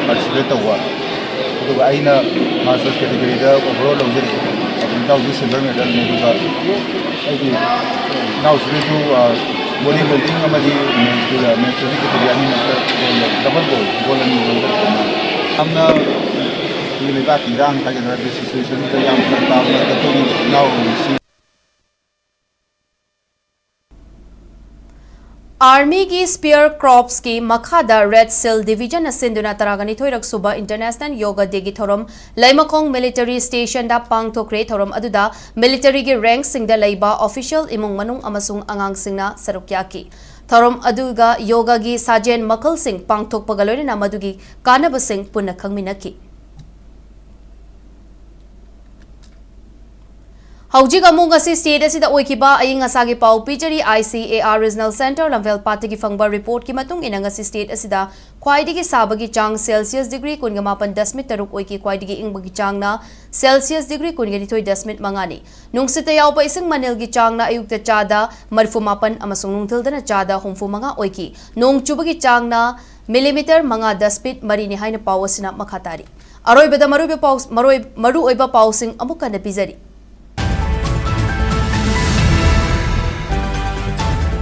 participate tawa aduga aina masters category da overall lawjeri adun silver medal ne duga ai now sila to bodybuilding amadi men's category ani double gold ani amna liba tirang ta general situation ka yang ta to now Army ki Spear Crops ki Makhada Red Seal Division asinduna taragani thoirak suba International Yoga Day gi thorom Laimakong Military Station da pangthokre thorom aduda military gi rank singda laiba official imung manung amasung angang singna sarukyaki Thorom aduga yoga gi sajen makal sing pangthok pagaloi na madugi kanaba sing punna khangminaki. Haujik among asi state asida oikiba aying asagi pau pijari ICAR Regional Center Lamvel Patigi fangba report ki matung inang asi state asida khwaidigi sabagi chang Celsius degree 18.3 oiki khwaidigi ingbagi chang na Celsius degree 19.2 mangani nungsita yawpa ising manil gi chang na ayukta chada marfumapan amasung nungthildana chada humfu manga oiki nong chubagi chang na millimeter manga 10 marini haina pawasina makhatari aroibada maru oiba pausing amuka na bizari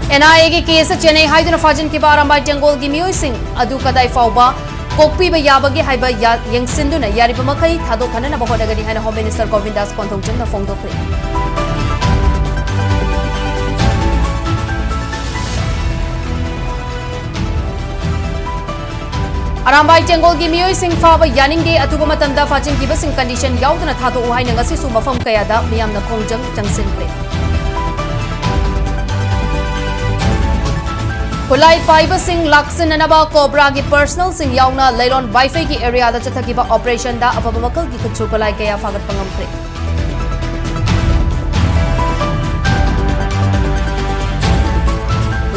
NIA के case Chennai हाइदुना फाजिन की बारांबाई जंगल की मियोई सिंह अदु कदाई फाउबा कोकपी याबगी हाइबा यंगसिंदुना यारिबा मखई थादो खनना बहोदगनी हाइना home minister Govind Das कोंथोंजन फोंदोखरे अरांबाई जंगल की मियोई सिंह फाबा यानिंगदे अतुबा मतमदा फाजिन की busing condition याउदना थादो उहाइना ngasi su mafam kayada miyamna khongjang jangsinkhre Kulai Paiba Singh Laksin Anaba Cobra ki personal Singh Yauna Leilon Wi-Fi ki area da chathakiba operation da ababamakal ki kutsu kulai kaya fagat pangamkre.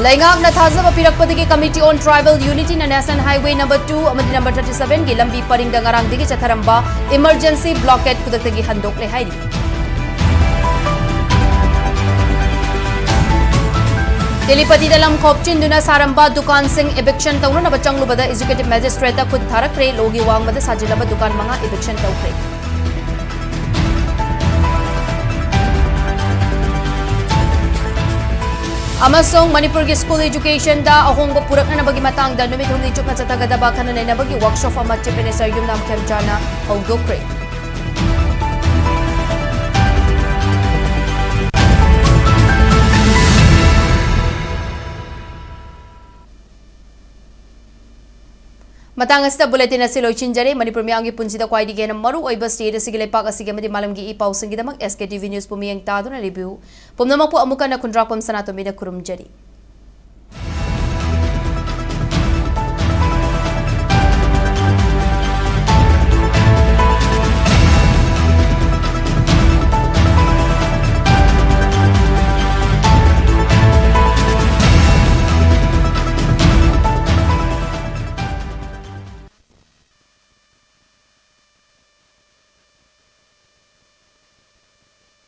Laingak na thazaba pirakpadigi Committee on Tribal Unity na National Highway number 2 amadi number 37 ki lambi paring dangarang digi chatharamba emergency blockade kudaktagi handok le hairi. Telipati dalam khopchin duna saramba dukan sing eviction tawna na bachanglu bada executive magistrate ta khud tharakre logi wang bada sajilaba dukan manga eviction tawkre Amasong Manipur ki school education da ahongba purakna na bagi matang da numit humni chukna chatagada bakana na bagi workshop ama chepene sayum nam kemjana hawdokre Matang asita bulletin na silo chinjare Manipur miyangi punsida kwaidi gena maru oiba state asige lepak asige madi malamgi ipaw singidamak SKTV News pumiyang tado na review pumnamak po amuka na kundrakpam SANATOMBI na kurumjari